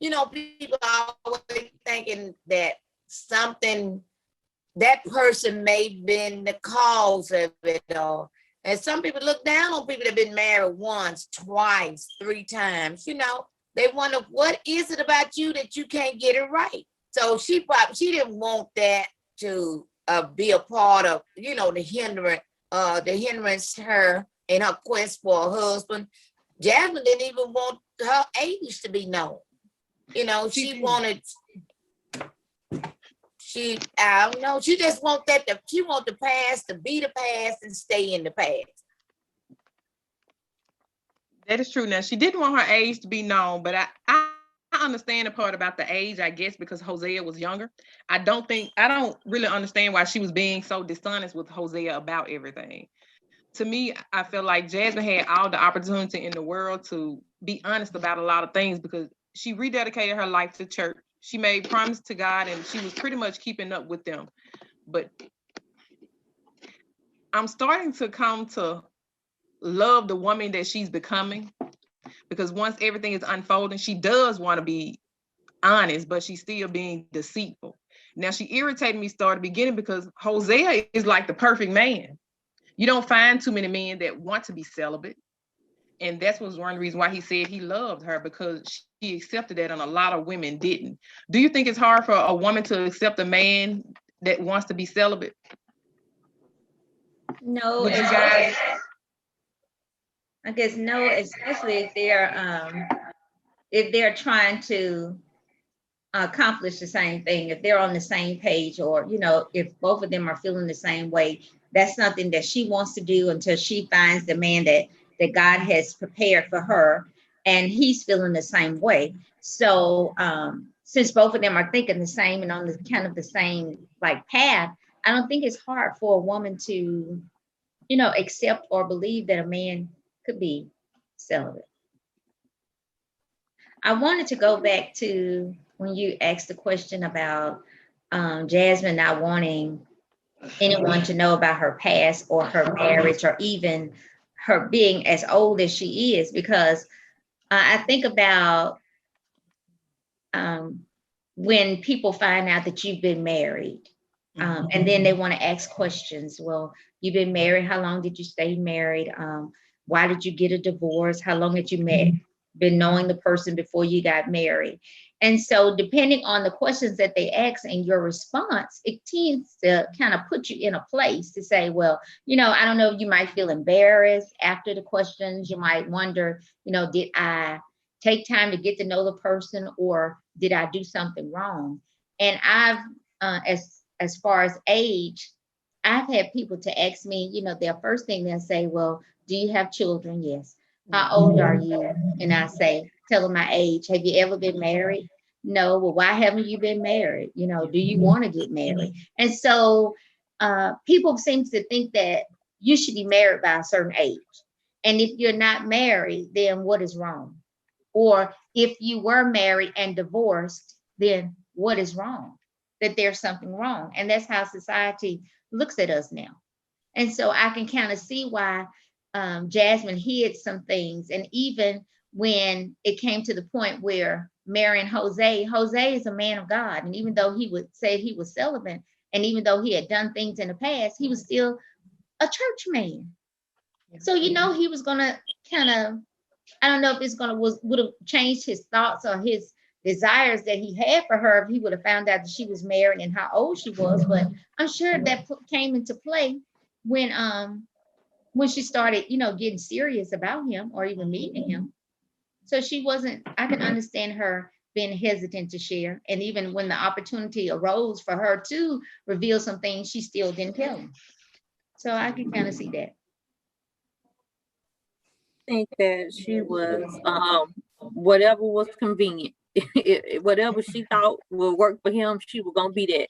People are always thinking that something, that person may have been the cause of it all. And some people look down on people that have been married once, twice, three times. They wonder, what is it about you that you can't get it right? So she didn't want that to be a part of, the hindrance her in her quest for a husband. Jasmine didn't even want her age to be known. She wanted, I don't know, she just want she want the past to be the past and stay in the past. That is true. Now, she didn't want her age to be known, but I understand the part about the age, I guess, because Hosea was younger. I don't really understand why she was being so dishonest with Hosea about everything. To me, I feel like Jasmine had all the opportunity in the world to be honest about a lot of things, because she rededicated her life to church. She made promises to God, and she was pretty much keeping up with them. But I'm starting to come to love the woman that she's becoming, because once everything is unfolding, she does want to be honest, but she's still being deceitful. Now, she irritated me start the beginning because Hosea is like the perfect man. You don't find too many men that want to be celibate. And that was one reason why he said he loved her, because she accepted that and a lot of women didn't. Do you think it's hard for a woman to accept a man that wants to be celibate? No, Would you guys? I guess no, especially if they're trying to accomplish the same thing, if they're on the same page, or if both of them are feeling the same way. That's something that she wants to do until she finds the man that God has prepared for her, and he's feeling the same way. So since both of them are thinking the same and on the kind of the same path, I don't think it's hard for a woman to accept or believe that a man could be celibate. I wanted to go back to when you asked the question about Jasmine not wanting anyone to know about her past or her marriage or even her being as old as she is, because I think about when people find out that you've been married, and then they want to ask questions. Well, you've been married. How long did you stay married? Why did you get a divorce? How long had you been knowing the person before you got married? And so depending on the questions that they ask and your response, it tends to kind of put you in a place to say, well, I don't know, you might feel embarrassed after the questions. You might wonder, did I take time to get to know the person, or did I do something wrong? And I've, as far as age, I've had people to ask me, their first thing they'll say, well, do you have children? Yes. How old are you? And I say, tell them my age. Have you ever been married? No. Well, why haven't you been married? Do you want to get married? And so people seem to think that you should be married by a certain age. And if you're not married, then what is wrong? Or if you were married and divorced, then what is wrong? That there's something wrong. And that's how society looks at us now. And so I can kind of see why Jasmine hid some things. And even when it came to the point where marrying Jose is a man of God. And even though he would say he was celibate, and even though he had done things in the past, he was still a church man. So, he was going to kind of, I don't know if it's would have changed his thoughts or his desires that he had for her if he would have found out that she was married and how old she was. But I'm sure that came into play when she started, getting serious about him or even meeting him. So I can understand her being hesitant to share. And even when the opportunity arose for her to reveal some things, she still didn't tell him. So I can kind of see that. I think that she was whatever was convenient. Whatever she thought would work for him, she was gonna be that.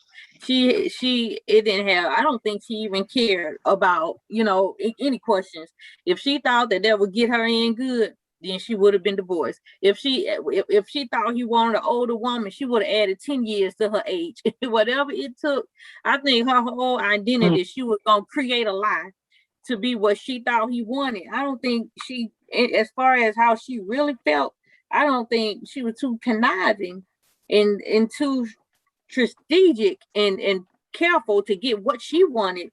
It didn't have. I don't think she even cared about any questions. If she thought that would get her in good, then she would have been divorced. If she thought he wanted an older woman, she would have added 10 years to her age. Whatever it took, I think her whole identity, she was gonna create a lie to be what she thought he wanted. I don't think as far as how she really felt, I don't think she was too conniving and too strategic and careful to get what she wanted.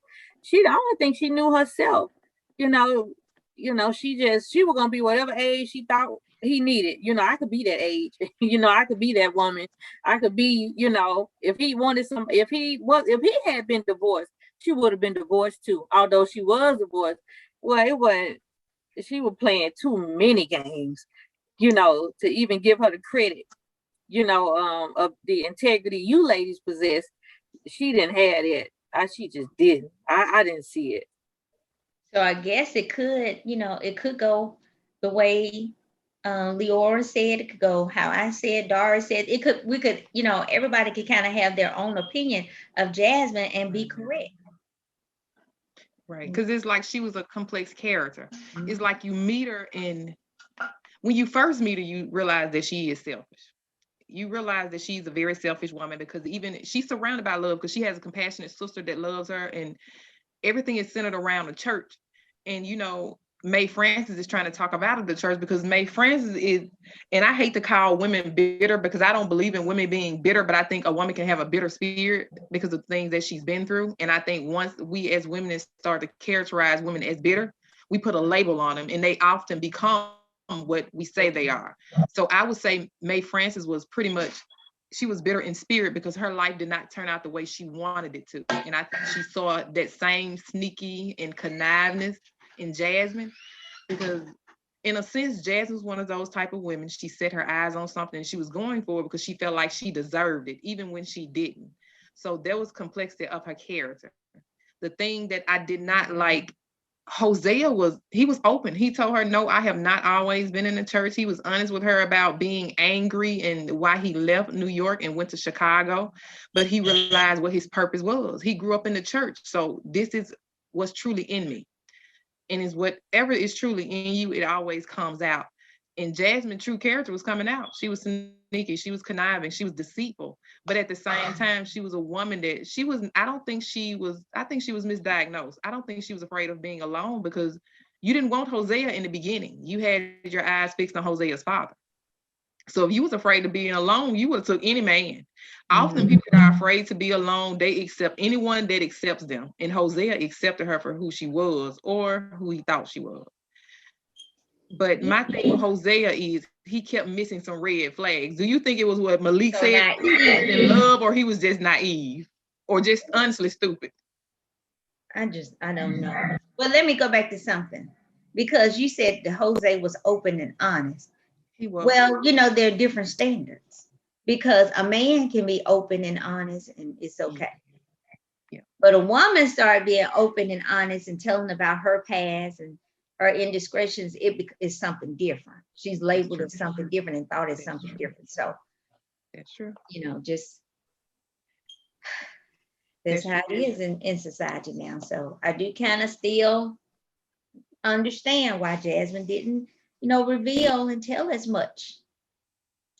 I don't think she knew herself. You know, she was gonna be whatever age she thought he needed. I could be that age. I could be that woman. I could be, if he wanted if he had been divorced, she would have been divorced too. Although she was divorced, well, it wasn't. She was playing too many games, to even give her the credit, of the integrity you ladies possess. She didn't have it. She just didn't. I didn't see it. So I guess it could, it could go the way Leora said. It could go how I said, Doris said. We could, everybody could kind of have their own opinion of Jasmine and be correct. Right, because it's like she was a complex character. It's like you meet her, and when you first meet her, you realize that she is selfish. You realize that she's a very selfish woman, because even she's surrounded by love, because she has a compassionate sister that loves her, and everything is centered around the church. And Mae Francis is trying to talk about the church, because Mae Francis is, and I hate to call women bitter, because I don't believe in women being bitter, but I think a woman can have a bitter spirit because of things that she's been through. And I think once we as women start to characterize women as bitter, we put a label on them, and they often become what we say they are. So I would say Mae Francis was pretty much, she was bitter in spirit because her life did not turn out the way she wanted it to. And I think she saw that same sneaky and conniveness in Jasmine, because in a sense, Jasmine was one of those type of women. She set her eyes on something and she was going for it because she felt like she deserved it, even when she didn't. So there was complexity of her character. The thing that I did not like, Hosea was open. He told her, no, I have not always been in the church. He was honest with her about being angry and why he left New York and went to Chicago, but he realized what his purpose was. He grew up in the church. So this is what's truly in me. And is whatever is truly in you, it always comes out. And Jasmine's true character was coming out. She was sneaky, she was conniving, she was deceitful. But at the same time, she was a woman that I think she was misdiagnosed. I don't think she was afraid of being alone, because you didn't want Hosea in the beginning. You had your eyes fixed on Hosea's father. So if you was afraid of being alone, you would have took any man. Often people that are afraid to be alone, they accept anyone that accepts them. And Hosea accepted her for who she was, or who he thought she was. But my thing with Hosea is he kept missing some red flags. Do you think it was what Malik said, in love, or he was just naive, or just honestly stupid? I don't know. But let me go back to something, because you said that Jose was open and honest. He was. Well, there are different standards, because a man can be open and honest and it's okay. Yeah. But a woman started being open and honest and telling about her past and her indiscretions, it is something different. She's labeled as something different and thought it's something different. So that's true. Just that's how it is in society now. So I do kind of still understand why Jasmine didn't, reveal and tell as much,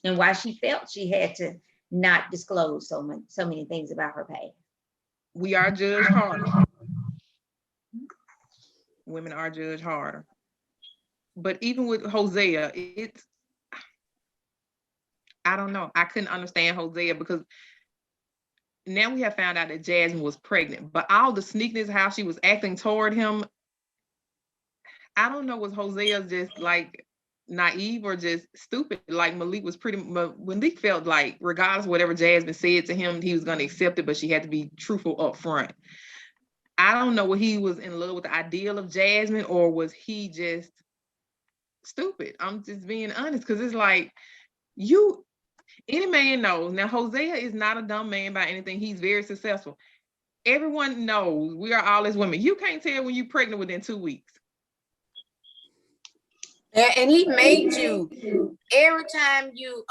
and why she felt she had to not disclose so many things about her past. We are judged harder. Women are judged harder. But even with Hosea, I don't know. I couldn't understand Hosea, because now we have found out that Jasmine was pregnant, but all the sneakiness, how she was acting toward him, I don't know, was Hosea just like naive or just stupid? Like Malik felt like regardless of whatever Jasmine said to him, he was going to accept it, but she had to be truthful up front. I don't know, what he was in love with the ideal of Jasmine, or was he just stupid? I'm just being honest, because it's like, any man knows. Now, Hosea is not a dumb man by anything. He's very successful. Everyone knows, we are all as women. You can't tell when you're pregnant within 2 weeks. And he made you, every time you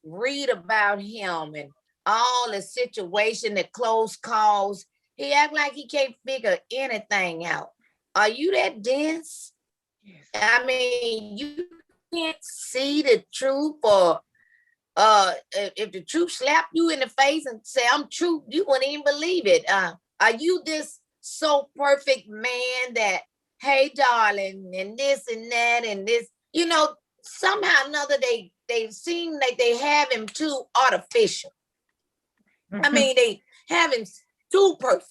read about him and all the situation, the close calls, he act like he can't figure anything out. Are you that dense? Yes. I mean, you can't see the truth, or if the truth slapped you in the face and say, I'm true, you wouldn't even believe it. Are you this so perfect man that, hey, darling, and this and that and this, somehow or another they seem like they have him too artificial. I mean, they have him too perfect.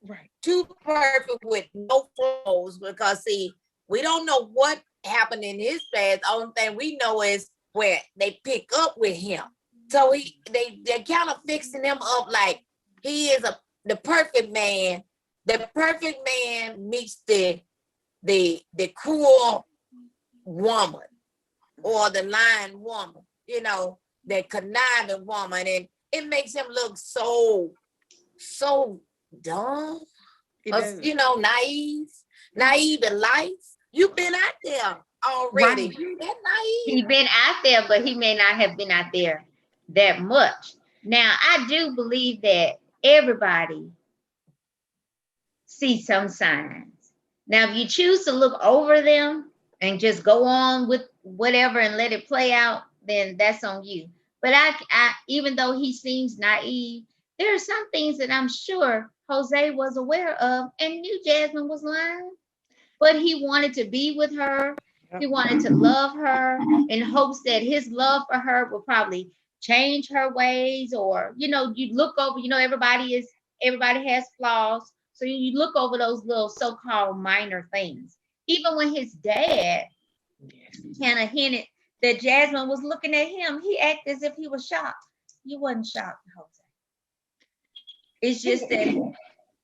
Right. Too perfect with no flaws, because see, we don't know what happened in his past. The only thing we know is where they pick up with him. So they're kind of fixing him up like he is the perfect man. The perfect man meets the cruel woman or the lying woman, you know, the conniving woman, and it makes him look so dumb, you know, naive in life. You've been out there already. Right. You that naive. He's been out there, but he may not have been out there that much. Now, I do believe that everybody sees some signs. Now, if you choose to look over them and just go on with whatever and let it play out, then that's on you. But I even though he seems naive, there are some things that I'm sure Jose was aware of and knew Jasmine was lying. But he wanted to be with her. He wanted to love her in hopes that his love for her will probably change her ways, or, you know, you look over, you know, everybody has flaws. So you look over those little so-called minor things. Even when his dad kind of hinted that Jasmine was looking at him, he acted as if he was shocked. You wasn't shocked, Jose. It's just that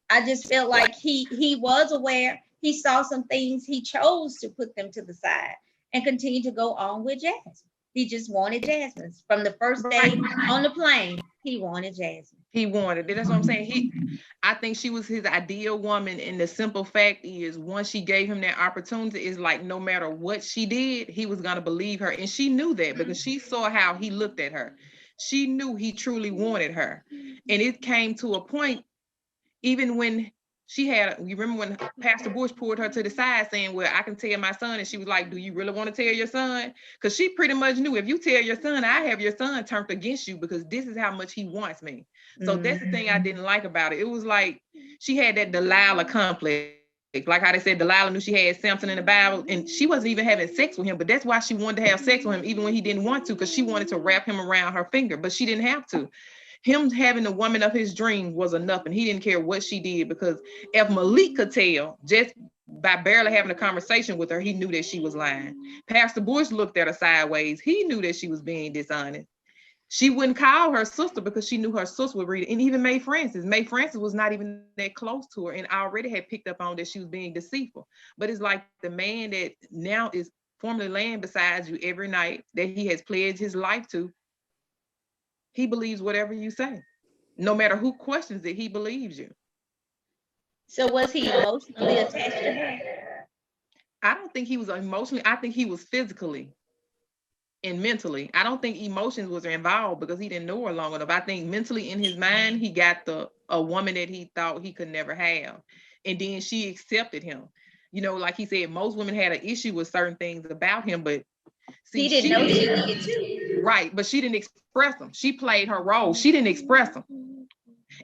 I just felt like he was aware. He saw some things. He chose to put them to the side and continue to go on with Jasmine. He just wanted Jasmine. From the first day on the plane, he wanted Jasmine. He wanted it. That's what I'm saying. I think she was his ideal woman. And the simple fact is, once she gave him that opportunity, is like no matter what she did, he was going to believe her. And she knew that because she saw how he looked at her. She knew he truly wanted her. And it came to a point, even when she had, you remember when Pastor Bush pulled her to the side saying, well, I can tell my son. And she was like, do you really want to tell your son? Because she pretty much knew, if you tell your son, I have your son turned against you, because this is how much he wants me. So that's the thing I didn't like about it. It was like she had that Delilah complex. Like how they said Delilah knew she had Samson in the Bible, and she wasn't even having sex with him, but that's why she wanted to have sex with him, even when he didn't want to, because she wanted to wrap him around her finger, but she didn't have to. Him having the woman of his dreams was enough, and he didn't care what she did, because if Malik could tell just by barely having a conversation with her, he knew that she was lying. Pastor Bush looked at her sideways. He knew that she was being dishonest. She wouldn't call her sister because she knew her sister would read it. And even Mae Francis was not even that close to her and already had picked up on that she was being deceitful. But it's like the man that now is formerly laying beside you every night, that he has pledged his life to, he believes whatever you say. No matter who questions it, he believes you. So was he emotionally attached to her? I don't think he was emotionally. I think he was physically and mentally. I don't think emotions was involved because he didn't know her long enough. I think mentally in his mind, he got a woman that he thought he could never have. And then she accepted him. You know, like he said, most women had an issue with certain things about him, but see, he didn't know she did too. Right, but she didn't express them. She played her role. She didn't express them.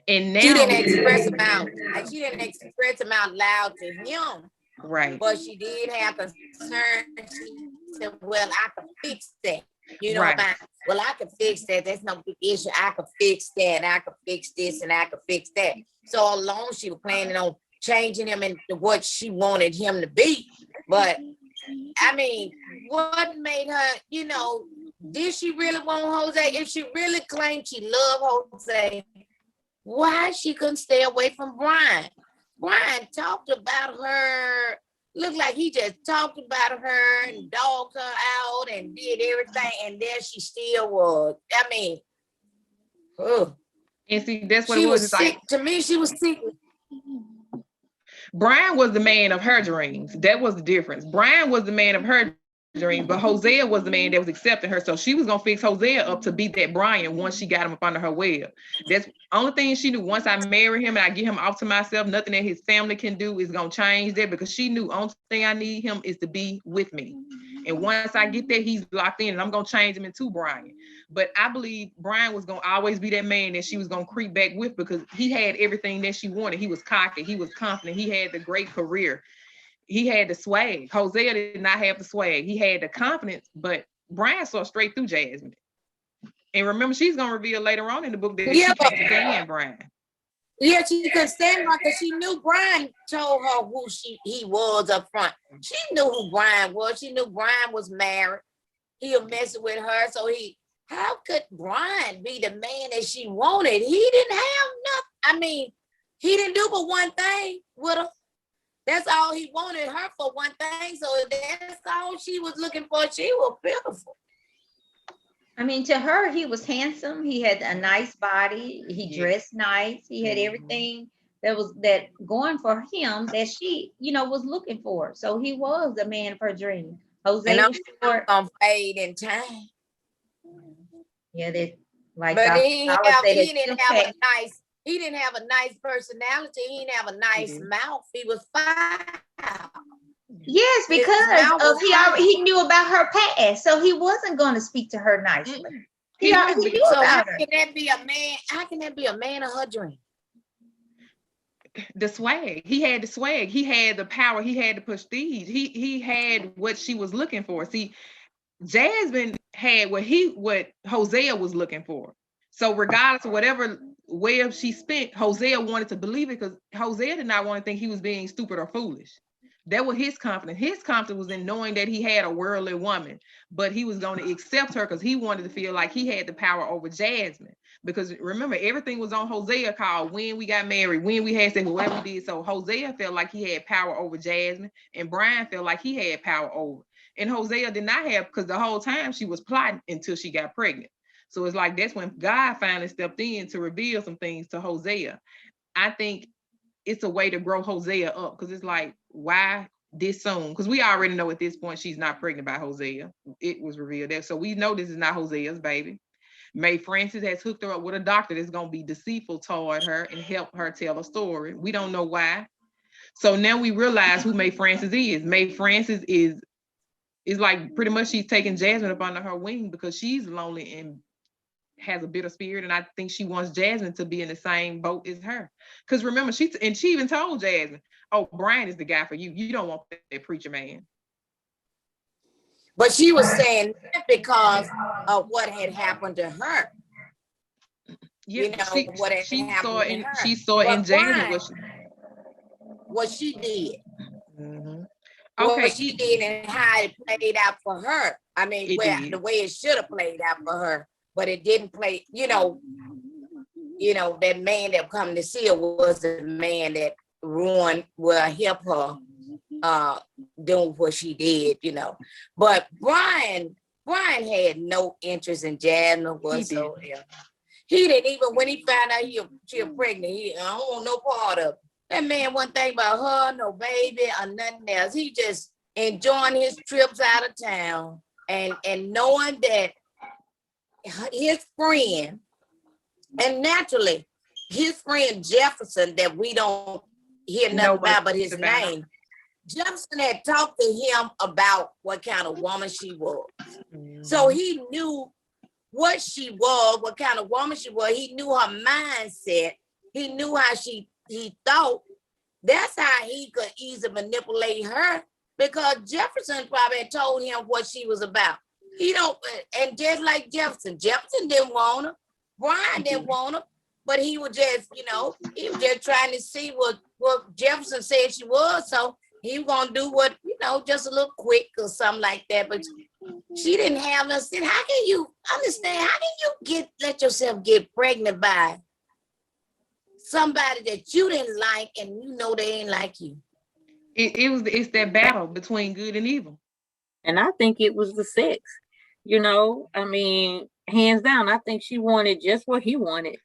And now she didn't express them out. She didn't express them out loud to him. Right. But she did have concern. She said, well, I can fix that. You know, Right. well, I can fix that. That's no big issue. I can fix that. And I can fix this and I can fix that. So all along she was planning on changing him into what she wanted him to be. But I mean, what made her, you know, did she really want Jose? If she really claimed she loved Jose, why she couldn't stay away from Brian? Brian talked about her, looked like he just talked about her and dogged her out and did everything, and there she still was. I mean, and see, that's what she it was. Was sick. Like, to me, she was sick. Brian was the man of her dreams. That was the difference. Brian was the man of her dreams, but Hosea was the man that was accepting her. So she was gonna fix Hosea up to be that Brian once she got him up under her web. That's the only thing she knew. Once I marry him and I get him off to myself, nothing that his family can do is gonna change that, because she knew only thing I need him is to be with me. And once I get that, he's locked in, and I'm gonna change him into Brian. But I believe Brian was gonna always be that man that she was gonna creep back with, because he had everything that she wanted. He was cocky, he was confident, he had the great career. he had the swag. Hosea did not have the swag. He had the confidence, but Brian saw straight through Jasmine. And remember, she's gonna reveal later on in the book that she can't stand Brian. Yeah, she could stand her because she knew Brian told her who he was up front. She knew who Brian was. She knew Brian was married. He was messing with her. So how could Brian be the man that she wanted? He didn't have nothing. I mean, he didn't do but one thing with her. That's all he wanted her for, one thing. So that's all she was looking for. She was pitiful. I mean, to her, he was handsome. He had a nice body. He dressed nice. He had everything that going for him that she, was looking for. So he was the man of her dream. Jose was short. Gonna fade in time. Yeah, that like. But he didn't have a nice personality. He didn't have a nice mouth. He was foul. Yes, because he knew about her past, so he wasn't going to speak to her nicely. He already knew about her. How can that be a man? How can that be a man of her dream? The swag. He had the swag. He had the power. He had the prestige. He had what she was looking for. See, Jasmine had what Hosea was looking for. So regardless of whatever way she spent, Hosea wanted to believe it because Hosea did not want to think he was being stupid or foolish. That was his confidence. His confidence was in knowing that he had a worldly woman, but he was going to accept her because he wanted to feel like he had the power over Jasmine. Because remember, everything was on Hosea called when we got married, when we had sex, whatever we did. So Hosea felt like he had power over Jasmine, and Brian felt like he had power over. And Hosea did not have, because the whole time she was plotting until she got pregnant. So it's like that's when God finally stepped in to reveal some things to Hosea. I think it's a way to grow Hosea up because it's like, why this soon? Because we already know at this point she's not pregnant by Hosea. It was revealed there. So we know this is not Hosea's baby. Mae Francis has hooked her up with a doctor that's going to be deceitful toward her and help her tell a story. We don't know why. So now we realize who Mae Francis is. Mae Francis is like pretty much she's taking Jasmine up under her wing because she's lonely and has a bitter spirit, and I think she wants Jasmine to be in the same boat as her. Because remember, she even told Jasmine, "Oh, Brian is the guy for you. You don't want that preacher man." But she was saying that because of what had happened to her. Yeah, what had happened to her. She saw in Jasmine what she did. Mm-hmm. Okay, what she did and how it played out for her. I mean, the way it should have played out for her. But it didn't play, that man that come to see her was the man that help her doing what she did, But Brian had no interest in Jasmine whatsoever. He didn't even, when he found out she was pregnant, I don't want no part of it. That man wasn't thinking about her, no baby, or nothing else. He just enjoying his trips out of town and knowing that his friend, and naturally, his friend Jefferson, that we don't hear nothing about but his name, Jefferson had talked to him about what kind of woman she was. Mm-hmm. So he knew what she was, what kind of woman she was. He knew her mindset. He knew how he thought. That's how he could easily manipulate her because Jefferson probably had told him what she was about. And just like Jefferson didn't want her. Brian didn't want her, but he was just, he was just trying to see what Jefferson said she was. So he was gonna do what, just a little quick or something like that. But she didn't have nothing. How can you understand? How can you let yourself get pregnant by somebody that you didn't like and they ain't like you? It's that battle between good and evil. And I think it was the sex. I mean, hands down, I think she wanted just what he wanted.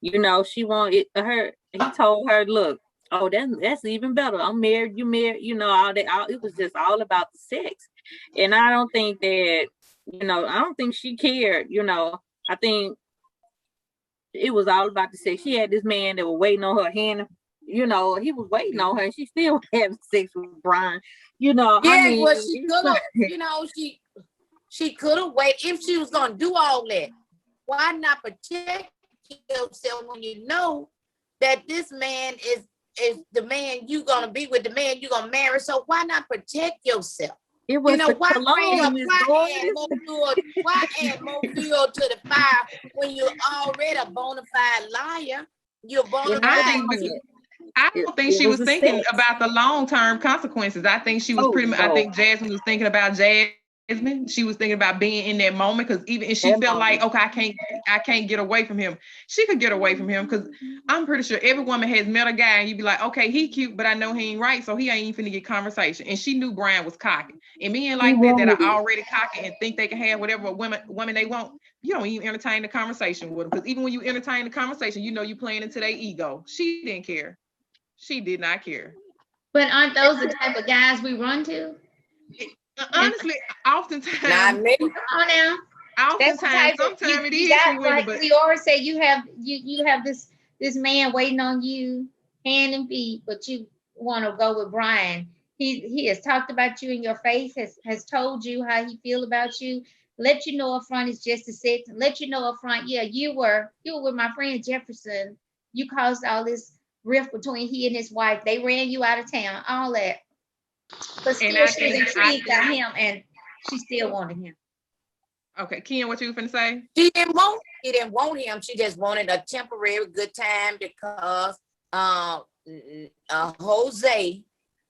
She wanted her. He told her, "Look, oh, that's even better. I'm married. You married. All that. It was just all about the sex." And I don't think that, I don't think she cared. I think it was all about the sex. She had this man that was waiting on her hand. He was waiting on her, and she still having sex with Brian. Yeah, I mean, well, she could have. She could have waited if she was going to do all that. Why not protect yourself when you know that this man is the man you gonna be with, the man you gonna marry. So why not protect yourself? It was the Why cologne, Miss Doris. why add more fuel to the fire when you're already a bona fide liar? You're bona It I fide. think wasn't. I don't think It she was was a thinking sex. about the long-term consequences. I think she was Oh, pretty much, I no. think Jasmine was thinking about Jasmine. She was thinking about being in that moment because even if she That felt like, moment. okay, I can't get away from him, she could get away from him because I'm pretty sure every woman has met a guy and you'd be like, okay, he cute, but I know he ain't right, so he ain't even finna get conversation. And she knew Brian was cocky. And men like that are already cocky and think they can have whatever woman they want, you don't even entertain the conversation with them. Because even when you entertain the conversation, you know you playing into their ego. She didn't care. She did not care. But aren't those the type of guys we run to? Honestly, oftentimes, Not me. Come on now. That's the type of, sometimes it you is got, for women, like but Leora said, you have this man waiting on you hand and feet, but you want to go with Brian. He has talked about you in your face, has told you how he feel about you, let you know up front it's just a sex, let you know up front, yeah, you were with my friend Jefferson, you caused all this rift between he and his wife, they ran you out of town, all that. But still she was intrigued by him and she still wanted him. okay, Ken, what you finna say? She didn't want him. She just wanted a temporary good time because Jose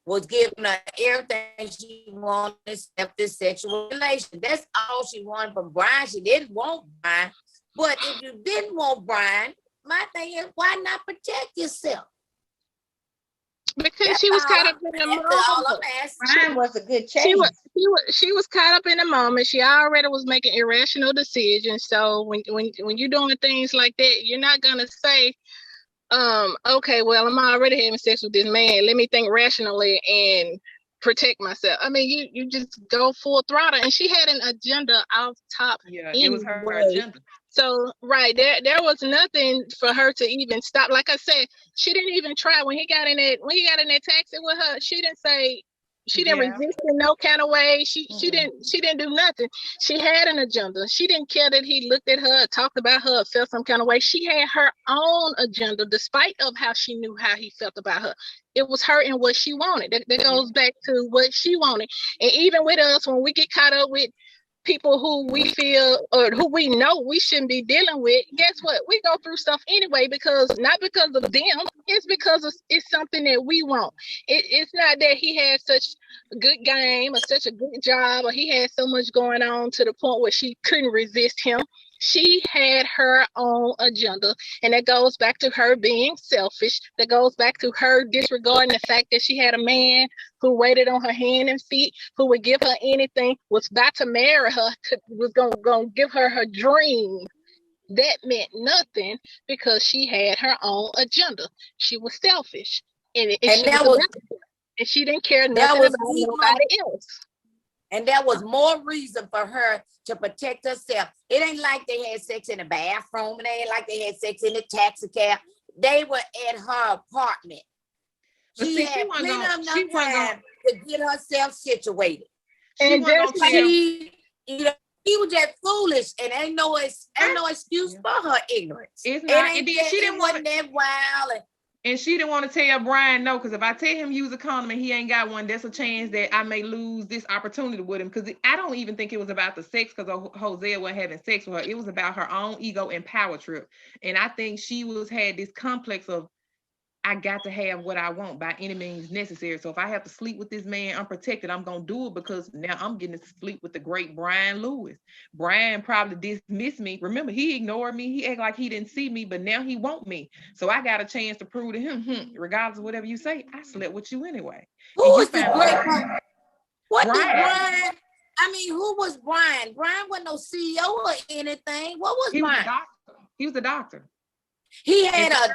was giving her everything she wanted except this sexual relation. That's all she wanted from Brian. She didn't want Brian. But if you didn't want Brian, my thing is, why not protect yourself? Because she was caught up in the moment. Brian was a good chase. She was caught up in the moment. She already was making irrational decisions. So when you're doing things like that, you're not gonna say, okay, well, I'm already having sex with this man. Let me think rationally and protect myself. I mean, you just go full throttle. And she had an agenda off top. Yeah, anyway. it was her agenda. So right there was nothing for her to even stop. Like I said, she didn't even try when he got in that taxi with her. She didn't say, she didn't resist in no kind of way. She didn't do nothing. She had an agenda. She didn't care that he looked at her, talked about her, felt some kind of way. She had her own agenda, despite of how she knew how he felt about her. It was her and what she wanted. That goes back to what she wanted. And even with us, when we get caught up with people who we feel or who we know we shouldn't be dealing with, guess what? We go through stuff anyway, because not because of them, it's because it's something that we want. It's not that he had such a good game or such a good job or he had so much going on to the point where she couldn't resist him. She had her own agenda, and that goes back to her being selfish. That goes back to her disregarding the fact that she had a man who waited on her hand and feet, who would give her anything, was about to marry her, was gonna give her her dream. That meant nothing because she had her own agenda. She was selfish, and she didn't care nothing about nobody else. And there was more reason for her to protect herself. It ain't like they had sex in the bathroom, and it ain't like they had sex in the taxi cab. They were at her apartment. She had plenty of time to get herself situated. And he was just foolish, and ain't no excuse for her ignorance. It's not. She didn't want that wild. And she didn't want to tell Brian no, because if I tell him use a condom and he ain't got one, there's a chance that I may lose this opportunity with him. Because I don't even think it was about the sex, because Hosea wasn't having sex with her. It was about her own ego and power trip. And I think she had this complex of, I got to have what I want by any means necessary. So if I have to sleep with this man unprotected, I'm going to do it because now I'm getting to sleep with the great Brian Lewis. Brian probably dismissed me. Remember, he ignored me. He acted like he didn't see me, but now he want me. So I got a chance to prove to him, regardless of whatever you say, I slept with you anyway. Who is the great Brian? What did Brian? I mean, who was Brian? Brian wasn't no CEO or anything. What was Brian? He was a doctor. He had a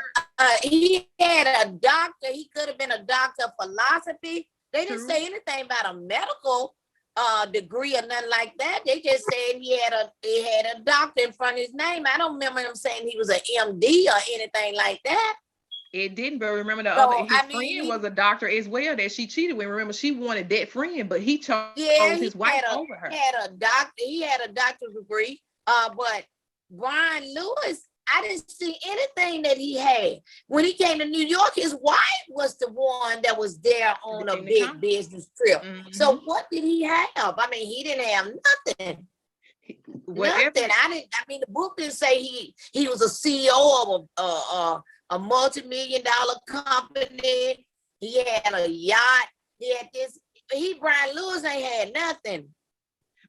doctor. He could have been a doctor of philosophy. They didn't say anything about a medical degree or nothing like that. They just said he had a doctor in front of his name. I don't remember him saying he was an MD or anything like that. It didn't, but remember his friend was a doctor as well that she cheated with. Remember, she wanted that friend, but he chose his wife over her. He had a doctor's degree. But Brian Lewis, I didn't see anything that he had. When he came to New York, his wife was the one that was there on a big business trip. So what did he have? I mean, he didn't have nothing. Nothing. I mean, the book didn't say he was a CEO of a multi-million-dollar company. He had a yacht. He had this. Brian Lewis ain't had nothing.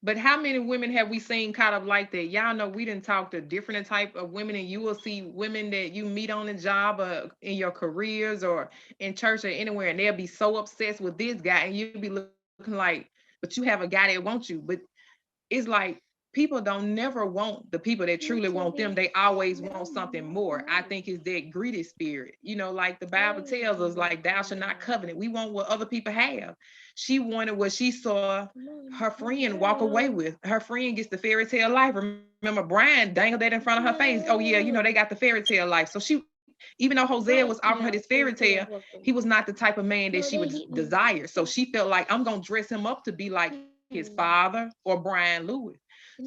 But how many women have we seen kind of like that? Y'all know we didn't talk to different type of women, and you will see women that you meet on the job or in your careers or in church or anywhere, and they'll be so obsessed with this guy, and you'll be looking like, but you have a guy that wants you. But it's like people don't never want the people that truly want them. They always want something more. I think it's that greedy spirit. You know, like the Bible tells us, like, thou shalt not covet. We want what other people have. She wanted what she saw her friend walk away with. Her friend gets the fairy tale life. Remember, Brian dangled that in front of her face. Oh yeah, you know, they got the fairy tale life. So she, even though Hosea was offering her this fairy tale, he was not the type of man that she would desire. So she felt like, I'm gonna dress him up to be like his father or Brian Lewis.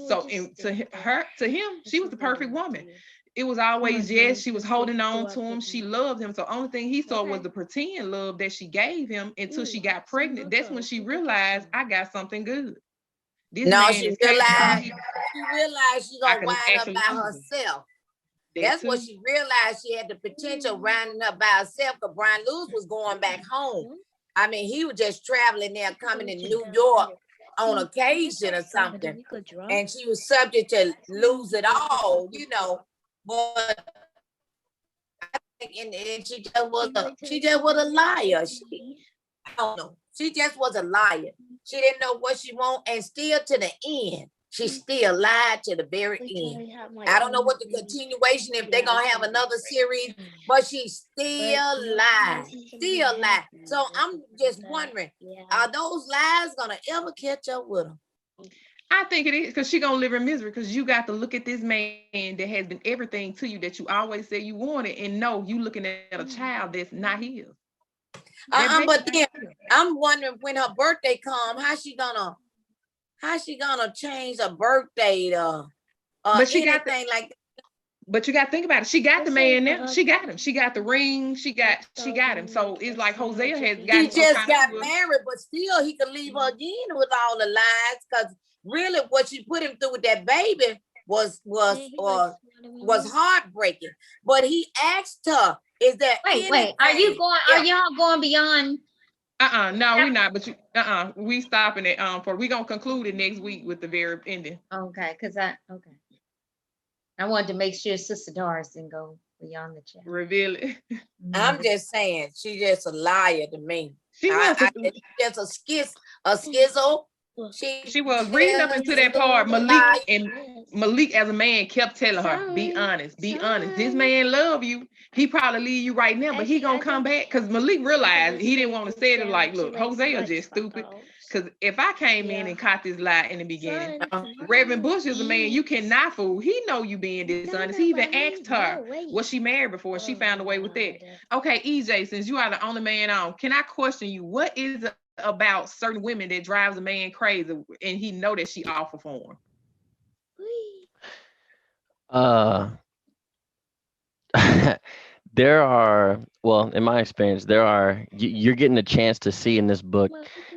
So to him, she was the perfect woman. It was always, yes, she was holding on to him. She loved him. So the only thing he saw was the pretend love that she gave him until she got pregnant. That's when she realized, I got something good. She realized she gonna wind up by herself. That's what she realized. She had the potential of winding up by herself, because Brian Lewis was going back home. I mean, he was just traveling there, coming to New York on occasion or something, and she was subject to lose it all, you know. But I think, and she just was a liar. I don't know. She just was a liar. She didn't know what she wanted, and still to the end, she still lied to the very end. I don't know what the continuation, if they're gonna have another series, but she still lied. Still lied. So I'm just wondering, are those lies gonna ever catch up with her? I think it is, because she's gonna live in misery, because you got to look at this man that has been everything to you that you always said you wanted, and no, you looking at a child that's not his. But then I'm wondering, when her birthday come, how she gonna change her birthday but she got anything like that? But you got to think about it. She got the man now. She got him. She got the ring. She got him. So it's like Hosea has got. He just got married, but still he could leave her again with all the lies, because really what she put him through with that baby was heartbreaking. But he asked her, "Is that wait? Are y'all going beyond?" No, we're not. But we stopping it. We gonna conclude it next week with the very ending. Okay, I wanted to make sure Sister Doris didn't go beyond the chat. Reveal it. I'm just saying, she's just a liar to me. She was just a schizo. She was reading up into that part. Malik as a man kept telling her, be honest. This man love you. He probably leave you right now, but he gonna come back. Because Malik realized he didn't want to say it, like, look, Hosea just stupid. Because if I came in and caught this lie in the beginning, Reverend Bush is a man you cannot fool. He know you being dishonest. He even asked her, was she married before? She found a way with that. Okay, EJ, since you are the only man on, can I question you? What is it about certain women that drives a man crazy, and he know that she awful for him? There are, well, in my experience, you're getting a chance to see in this book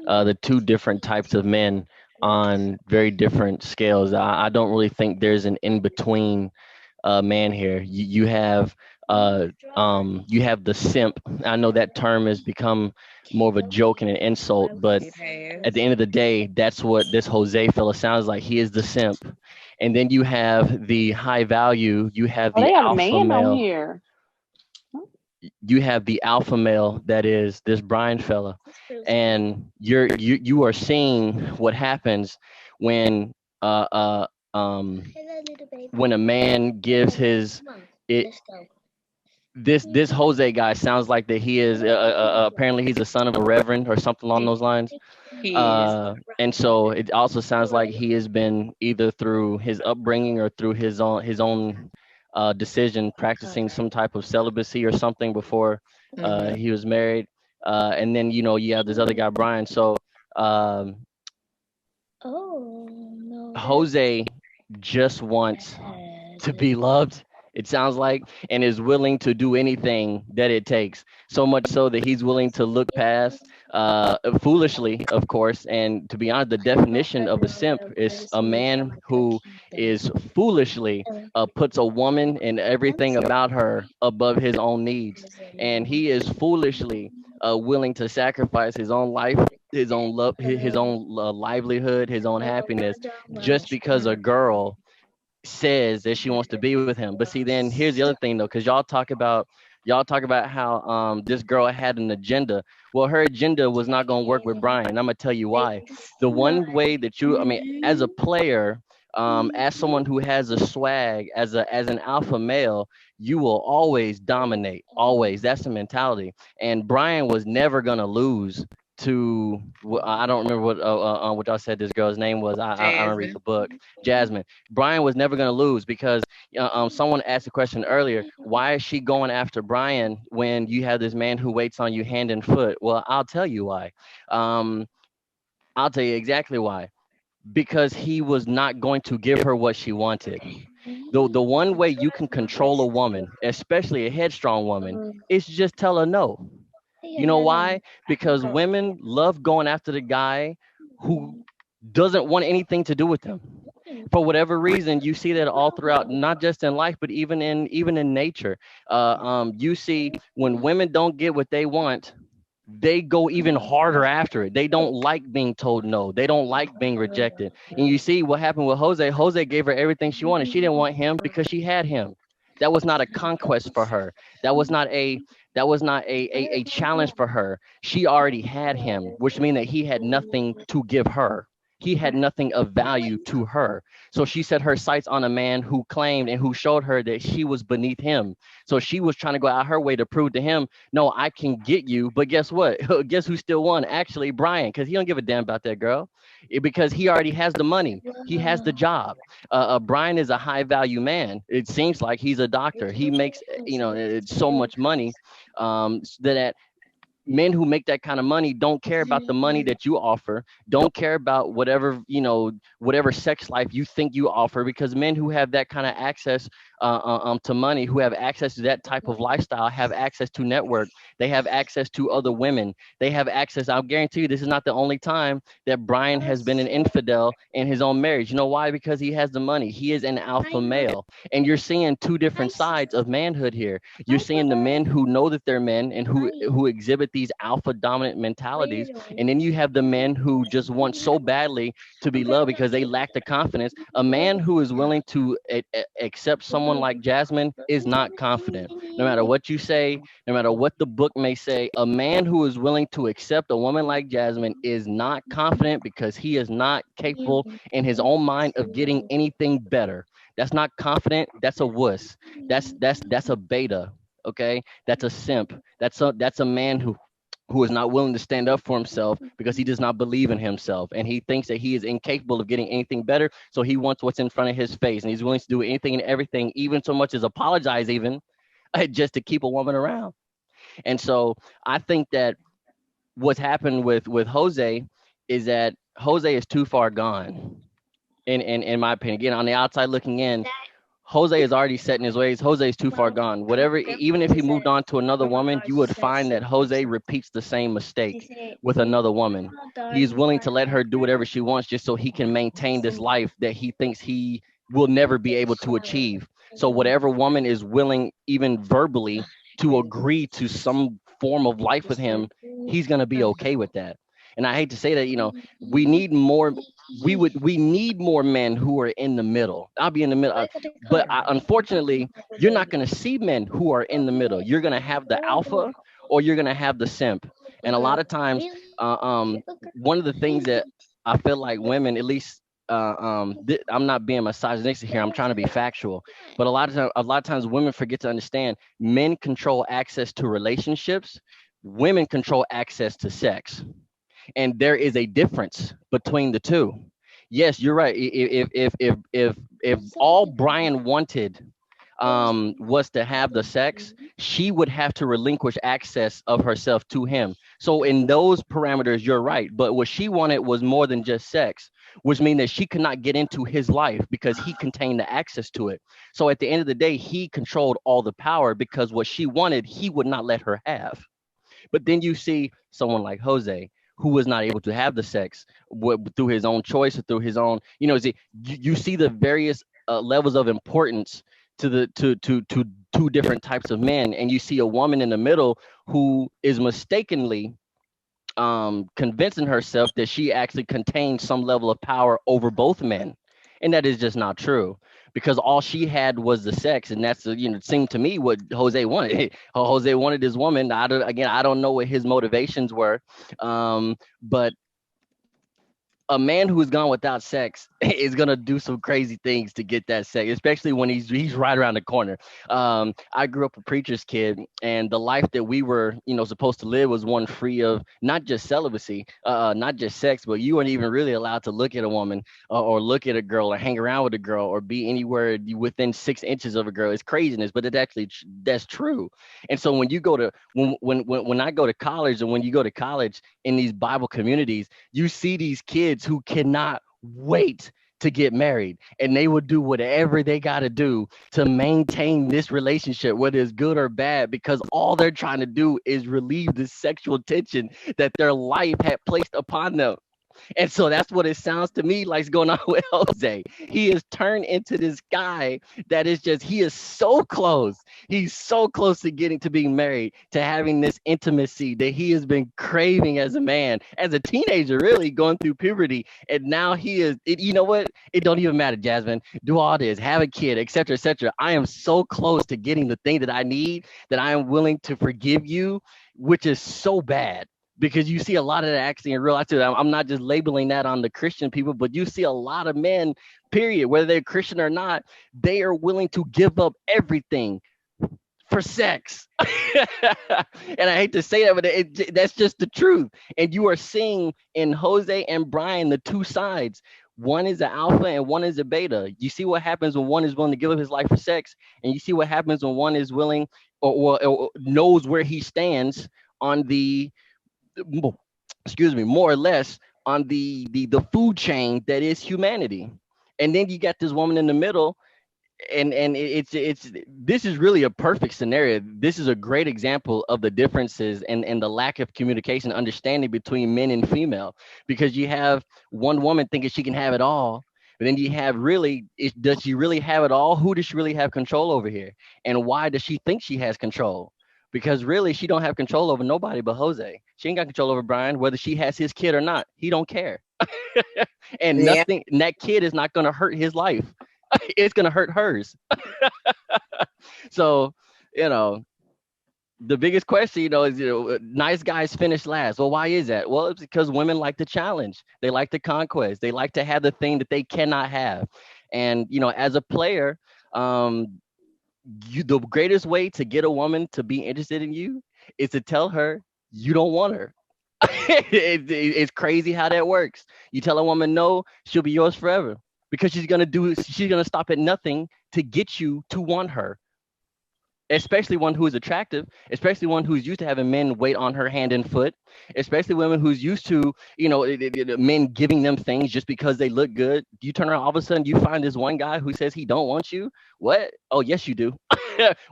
the two different types of men on very different scales. I don't really think there's an in-between man here. You have the simp. I know that term has become more of a joke and an insult, but at the end of the day, that's what this Jose fella sounds like. He is the simp. And then you have the high value. You have the alpha male. You have the alpha male that is this Brian fella, and you are seeing what happens when a man gives his this Jose guy sounds like that he is apparently he's a son of a reverend or something along those lines. And so it also sounds like he has been either through his upbringing or through his own decision practicing some type of celibacy or something before he was married. And then, you have this other guy, Brian. So Jose just wants to be loved it sounds like, and is willing to do anything that it takes. So much so that he's willing to look past, foolishly, of course. And to be honest, the definition of a simp is a man who is foolishly puts a woman and everything about her above his own needs. And he is foolishly willing to sacrifice his own life, his own love, his own livelihood, his own happiness, just because a girl says that she wants to be with him. But see, then here's the other thing though, because y'all talk about how this girl had an agenda. Well, her agenda was not going to work with Brian. I'm gonna tell you why. The one way that you, I mean, as a player, as someone who has a swag, as an alpha male, you will always dominate. Always. That's the mentality. And Brian was never gonna lose to I don't remember what y'all said this girl's name was. I don't read Jasmine. the book. Jasmine. Brian was never going to lose because someone asked a question earlier. Why is she going after Brian when you have this man who waits on you hand and foot? Well, I'll tell you why. Um, I'll tell you exactly why. Because he was not going to give her what she wanted. The one way you can control a woman, especially a headstrong woman, is just tell her no. You know why? Because women love going after the guy who doesn't want anything to do with them. For whatever reason, you see that all throughout, not just in life, but even in nature. You see when women don't get what they want, they go even harder after it. They don't like being told no. They don't like being rejected. And you see what happened with Jose. Jose gave her everything she wanted. She didn't want him because she had him. That was not a conquest for her. That was not a a challenge for her. She already had him, which means that he had nothing to give her. He had nothing of value to her. So she set her sights on a man who claimed and who showed her that she was beneath him. So she was trying to go out her way to prove to him, no, I can get you. But guess what? Guess who still won? Actually, Brian, because he don't give a damn about that girl. Because he already has the money. He has the job. Brian is a high value man. It seems like he's a doctor. He makes, so much money that men who make that kind of money don't care about the money that you offer, don't care about whatever sex life you think you offer, because men who have that kind of access to money, who have access to that type of lifestyle, have access to network. They have access to other women. They have access. I'll guarantee you this is not the only time that Brian has been an infidel in his own marriage. You know why? Because he has the money. He is an alpha male. And you're seeing two different sides of manhood here. You're seeing the men who know that they're men and who exhibit these alpha dominant mentalities, and then you have the men who just want so badly to be loved because they lack the confidence. A man who is willing to accept someone like Jasmine is not confident. No matter what you say, no matter what the book may say, a man who is willing to accept a woman like Jasmine is not confident because he is not capable in his own mind of getting anything better. That's not confident. That's a wuss. That's a beta. Okay, that's a simp. That's a man who is not willing to stand up for himself because he does not believe in himself and he thinks that he is incapable of getting anything better. So he wants what's in front of his face and he's willing to do anything and everything, even so much as apologize, even just to keep a woman around. And so I think that what's happened with Jose is that Jose is too far gone. In my opinion, again, on the outside looking in, Jose is already set in his ways. Jose is too far gone. Whatever, even if he moved on to another woman, you would find that Jose repeats the same mistake with another woman. He's willing to let her do whatever she wants just so he can maintain this life that he thinks he will never be able to achieve. So whatever woman is willing, even verbally, to agree to some form of life with him, he's gonna be okay with that. And I hate to say that, we need more. We need more men who are in the middle. I'll be in the middle, but unfortunately, you're not going to see men who are in the middle. You're going to have the alpha, or you're going to have the simp. And a lot of times, one of the things that I feel like women, at least, I'm not being misogynistic here. I'm trying to be factual, but a lot of times, women forget to understand men control access to relationships. Women control access to sex, and there is a difference between the two. Yes, you're right. If all Brian wanted was to have the sex, she would have to relinquish access of herself to him. So in those parameters, you're right. But what she wanted was more than just sex. which means that she could not get into his life because he contained the access to it. So at the end of the day, he controlled all the power because what she wanted, he would not let her have. But then you see someone like Jose, who was not able to have the sex through his own choice or through his own, you see the various levels of importance to the to two different types of men, and you see a woman in the middle who is mistakenly convincing herself that she actually contains some level of power over both men, and that is just not true, because all she had was the sex, and that's it seemed to me what Jose wanted. Jose wanted his woman. I don't know what his motivations were, but a man who's gone without sex is gonna do some crazy things to get that sex, especially when he's right around the corner. I grew up a preacher's kid, and the life that we were, supposed to live was one free of not just celibacy, not just sex, but you weren't even really allowed to look at a woman or look at a girl or hang around with a girl or be anywhere within 6 inches of a girl. It's craziness, but that's true. And so when you go to when I go to college, and when you go to college in these Bible communities, you see these kids who cannot wait to get married, and they will do whatever they got to do to maintain this relationship, whether it's good or bad, because all they're trying to do is relieve the sexual tension that their life had placed upon them. And so that's what it sounds to me like is going on with Jose. He is turned into this guy that is just, he is so close. He's so close to getting to being married, to having this intimacy that he has been craving as a man, as a teenager, really going through puberty. And now he is, you know what? It don't even matter, Jasmine. Do all this, have a kid, etc., etc. I am so close to getting the thing that I need that I am willing to forgive you, which is so bad, because you see a lot of that actually in real life too. I'm not just labeling that on the Christian people, but you see a lot of men, period, whether they're Christian or not, they are willing to give up everything for sex. And I hate to say that, but that's just the truth. And you are seeing in Jose and Brian the two sides. One is an alpha and one is a beta. You see what happens when one is willing to give up his life for sex, and you see what happens when one is willing or knows where he stands on the, more or less, on the food chain that is humanity. And then you got this woman in the middle, and it's this is really a perfect scenario. This is a great example of the differences and the lack of communication, understanding between men and female, because you have one woman thinking she can have it all, but then you have, really, does she really have it all? Who does she really have control over here, and why does she think she has control? Because really, she don't have control over nobody but Jose. She ain't got control over Brian, whether she has his kid or not. He don't care. And Yeah. nothing, and that kid is not going to hurt his life. It's going to hurt hers. So, you know, the biggest question, is, nice guys finish last. Well, why is that? Well, it's because women like the challenge. They like the conquest. They like to have the thing that they cannot have. And, as a player, the greatest way to get a woman to be interested in you is to tell her you don't want her. It's crazy how that works. You tell a woman no, she'll be yours forever, because she's gonna stop at nothing to get you to want her. Especially one who is attractive, especially one who's used to having men wait on her hand and foot, especially women who's used to, men giving them things just because they look good. You turn around, all of a sudden you find this one guy who says he don't want you. What? Oh, yes, you do.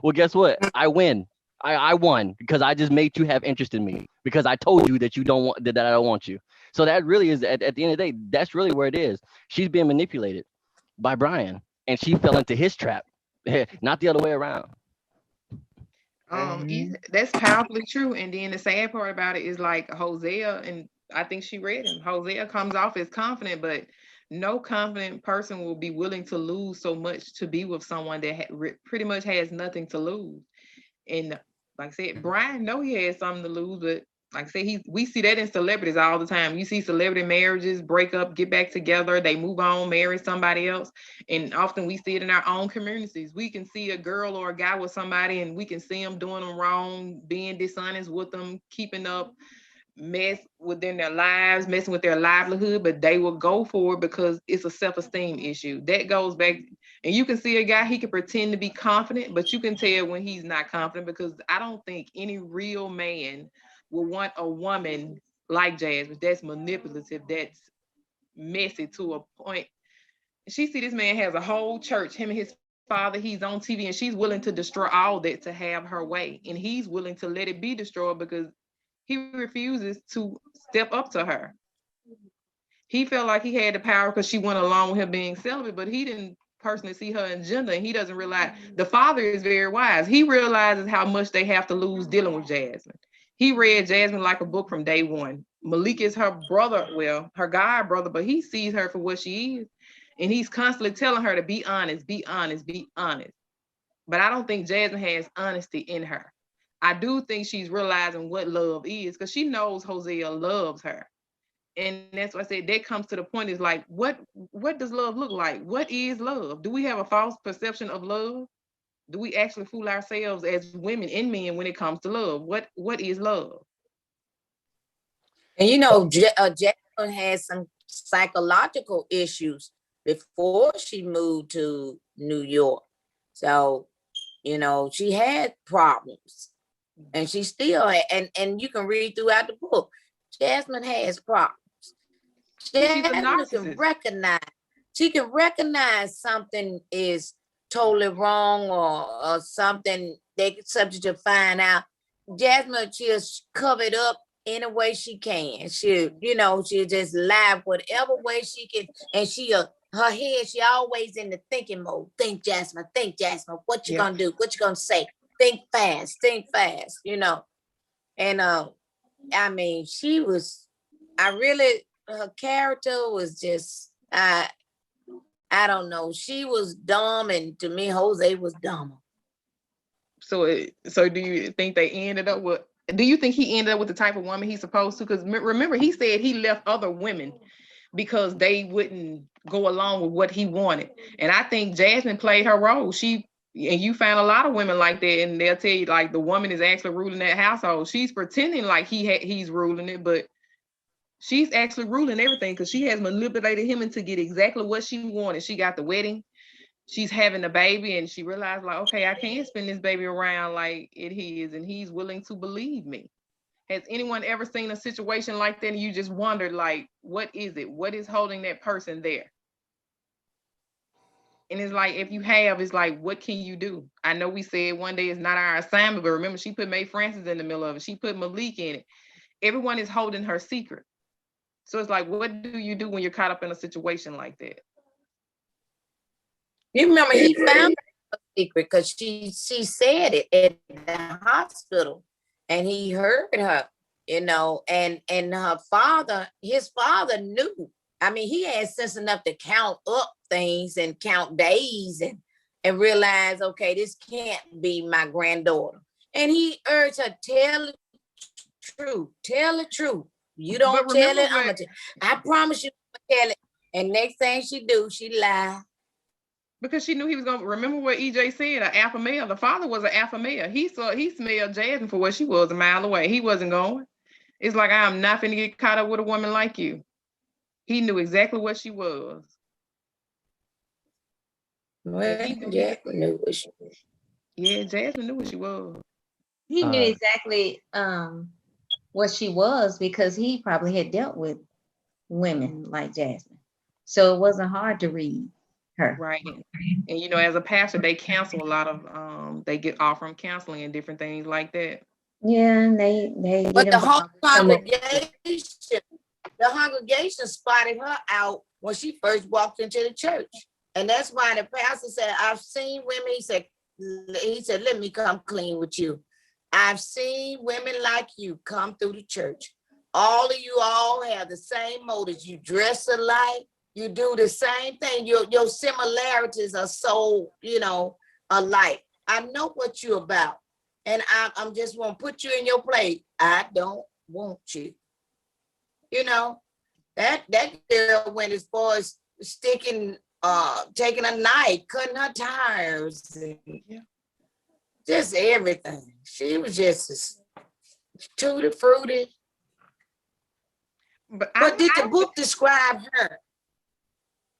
Well, guess what? I win. I won, because I just made you have interest in me, because I told you that you don't want that I don't want you. So that really is, at the end of the day, that's really where it is. She's being manipulated by Brian, and she fell into his trap, not the other way around. That's powerfully true. And then the sad part about it is, like, Hosea, and I think she read him. Hosea comes off as confident, but no confident person will be willing to lose so much to be with someone that pretty much has nothing to lose. And like I said, Brian know he has something to lose, but like I said, we see that in celebrities all the time. You see celebrity marriages break up, get back together, they move on, marry somebody else. And often we see it in our own communities. We can see a girl or a guy with somebody, and we can see them doing them wrong, being dishonest with them, keeping up mess within their lives, messing with their livelihood, but they will go for it because it's a self-esteem issue. That goes back, and you can see a guy, he can pretend to be confident, but you can tell when he's not confident, because I don't think any real man will want a woman like Jasmine that's manipulative, that's messy to a point. She see this man has a whole church, him and his father, he's on TV, and she's willing to destroy all that to have her way. And he's willing to let it be destroyed because he refuses to step up to her. He felt like he had the power because she went along with him being celibate, but he didn't personally see her agenda, and he doesn't realize the father is very wise. He realizes how much they have to lose dealing with Jasmine. He read Jasmine like a book from day one. Malik is her brother, well, her god brother, but he sees her for what she is. And he's constantly telling her to be honest, be honest, be honest. But I don't think Jasmine has honesty in her. I do think she's realizing what love is because she knows Hosea loves her. And that's why I said that comes to the point is like, what does love look like? What is love? Do we have a false perception of love? Do we actually fool ourselves as women and men when it comes to love? What is love? And you know, Jasmine had some psychological issues before she moved to New York. So, you know, she had problems. And she still had, and you can read throughout the book. Jasmine has problems. Jasmine can recognize. She can recognize something is totally wrong or something they subject to find out. Jasmine just cover it up any way she can. She, you know, she just lie whatever way she can, and she her head, she always in the thinking mode. Think, Jasmine. What you gonna do? What you gonna say? Think fast, you know. And I mean, she was, her character was just, I don't know. She was dumb, and to me, Jose was dumber. So do you think they ended up with, do you think he ended up with the type of woman he's supposed to? Because remember, he said he left other women because they wouldn't go along with what he wanted. And I think Jasmine played her role. And you find a lot of women like that, and they'll tell you like the woman is actually ruling that household. She's pretending like he's ruling it, but she's actually ruling everything because she has manipulated him into get exactly what she wanted. She got the wedding, she's having a baby, and she realized like, okay, I can't spin this baby around like it is, and he's willing to believe me. Has anyone ever seen a situation like that and you just wondered like, what is it? What is holding that person there? And it's like, if you have, it's like, what can you do? I know we said one day it's not our assignment, but remember, she put Mae Francis in the middle of it. She put Malik in it. Everyone is holding her secret. So it's like, what do you do when you're caught up in a situation like that? You remember he found her secret because she said it at the hospital, and he heard her, you know, and his father knew. I mean, he had sense enough to count up things and count days and realize, okay, this can't be my granddaughter. And he urged her, tell the truth. You don't tell it, I'm gonna tell. I promise you, I'm gonna tell it. And next thing she do, she lie. Because she knew he was gonna remember what EJ said, an alpha male. The father was an alpha male. He smelled Jasmine for what she was a mile away. He wasn't going. It's like, I'm not finna get caught up with a woman like you. He knew exactly what she was. Well, Jasmine knew what she was. Yeah, Jasmine knew what she was. He knew exactly what she was because he probably had dealt with women like Jasmine. So it wasn't hard to read her. Right. And you know, as a pastor, they counsel a lot of they get offering counseling and different things like that. Yeah, and they but the congregation spotted her out when she first walked into the church. And that's why the pastor said, I've seen women, he said, let me come clean with you. I've seen women like you come through the church. All of you all have the same motives. You dress alike. You do the same thing. Your similarities are so, you know, alike. I know what you're about. And I'm just want to put you in your place. I don't want you. You know, that girl went as far as taking a knife, cutting her tires, and just everything. She was just tutti frutti. But did the book describe her?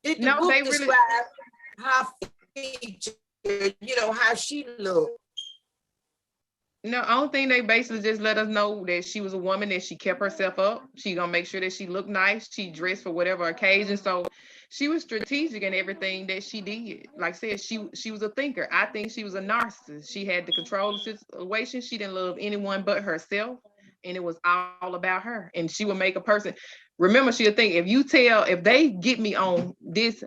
Did the book describe her feature, you know, how she looked? No, only thing they basically just let us know that she was a woman, that she kept herself up. She gonna make sure that she looked nice. She dressed for whatever occasion. So she was strategic in everything that she did. Like I said, she was a thinker. I think she was a narcissist. She had to control the situation. She didn't love anyone but herself, and it was all about her. And she would make a person remember. She'll think, if they get me on this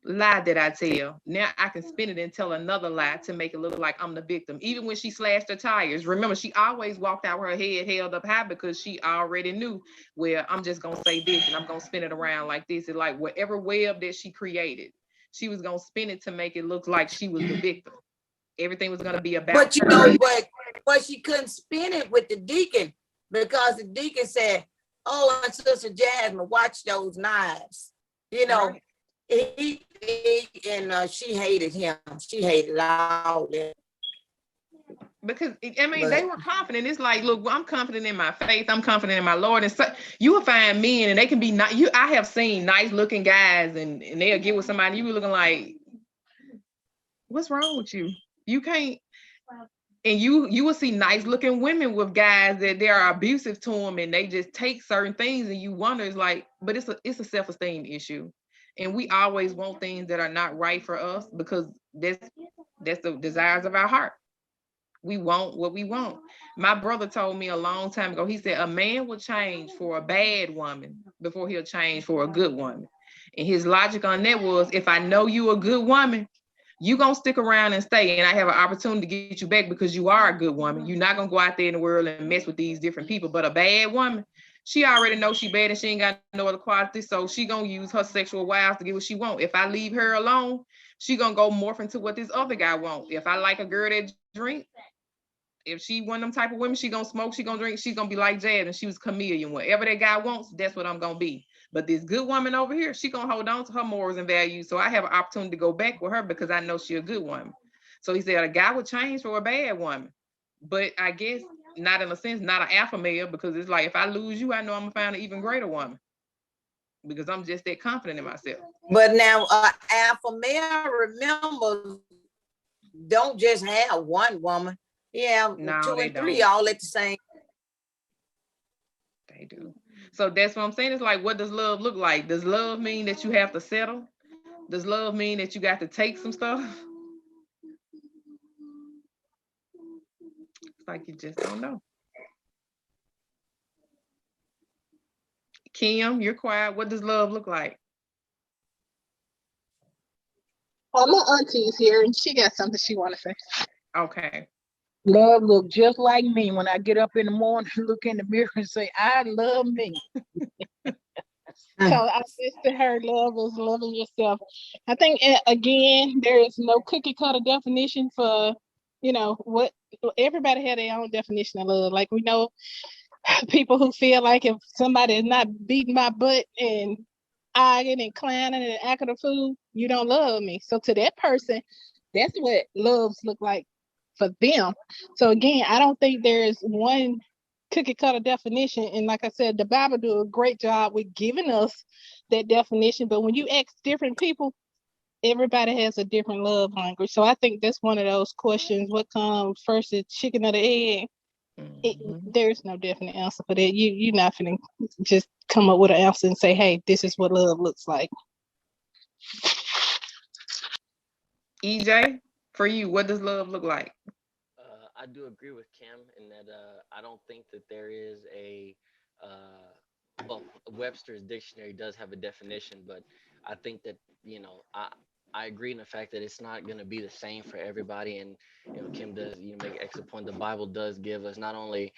lie that I tell, now I can spin it and tell another lie to make it look like I'm the victim. Even when she slashed her tires, remember, she always walked out with her head held up high because she already knew, well, I'm just gonna say this and I'm gonna spin it around like this. And like whatever web that she created, she was gonna spin it to make it look like she was the victim. Everything was gonna be about But you her. know, but she couldn't spin it with the deacon because the deacon said, "Oh, and Sister Jasmine, watch those knives." You know, Right. She hated him. She hated all that. Because I mean, they But were confident. It's like, look, I'm confident in my faith. I'm confident in my Lord. And so you will find men, and they can be not. I have seen nice looking guys, and they'll get with somebody. You be looking like, what's wrong with you? You can't. And you will see nice looking women with guys that they are abusive to them, and they just take certain things, and you wonder, it's like, but it's a self-esteem issue, and we always want things that are not right for us because that's the desires of our heart. We want what we want. My brother told me a long time ago, he said, a man will change for a bad woman before he'll change for a good woman. And his logic on that was, if I know you a good woman, you gonna stick around and stay, and I have an opportunity to get you back because you are a good woman. You're not gonna go out there in the world and mess with these different people. But a bad woman, she already knows she bad and she ain't got no other qualities, so she gonna use her sexual wiles to get what she want. If I leave her alone, she gonna go morph into what this other guy want. If I like a girl that drink, if she one of them type of women, she gonna smoke, she gonna drink, she's gonna be like Jazz, and she was chameleon. Whatever that guy wants, that's what I'm gonna be. But this good woman over here, she gonna hold on to her morals and values. So I have an opportunity to go back with her because I know she a good woman. So he said a guy would change for a bad woman. But I guess not in a sense, not an alpha male, because it's like if I lose you, I know I'm gonna find an even greater woman because I'm just that confident in myself. now, alpha male, remember, don't just have one woman. Yeah, No, two they and three don't. all at the same. They do. So that's what I'm saying. It's like, what does love look like? Does love mean that you have to settle? Does love mean that you got to take some stuff? It's like you just don't know. Kim, you're quiet. What does love look like? Oh, my auntie's here and she got something she want to say. Okay. Love look just like me when I get up in the morning, look in the mirror and say, I love me. So I said to her, love is loving yourself. I think again, there is no cookie cutter definition for, what everybody had their own definition of love. Like we know people who feel like if somebody is not beating my butt and arguing and clowning and acting a fool, you don't love me. So to that person, that's what loves look like for them. So again, I don't think there is one cookie cutter definition. And like I said, the Bible do a great job with giving us that definition. But when you ask different people, everybody has a different love language. So I think that's one of those questions. What comes first, the chicken or the egg? There's no definite answer for that. You're not gonna just come up with an answer and say, hey, this is what love looks like. EJ, for you, what does love look like? I do agree with Kim in that I don't think that there is well, Webster's dictionary does have a definition, but I think that, I agree in the fact that it's not going to be the same for everybody. And, Kim does, make an excellent point. The Bible does give us not only,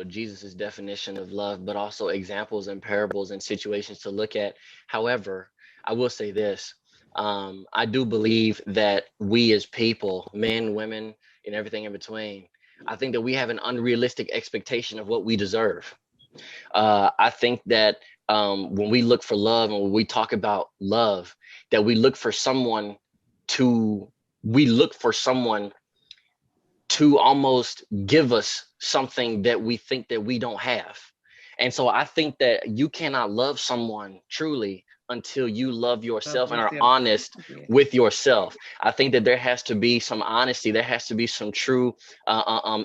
Jesus's definition of love, but also examples and parables and situations to look at. However, I will say this. I do believe that we as people, men, women, and everything in between, I think that we have an unrealistic expectation of what we deserve. I think that when we look for love and when we talk about love, that we look for someone to almost give us something that we think that we don't have. And so I think that you cannot love someone truly until you love yourself and are yourself. honest Yeah. with yourself. I think that there has to be some honesty. There has to be some true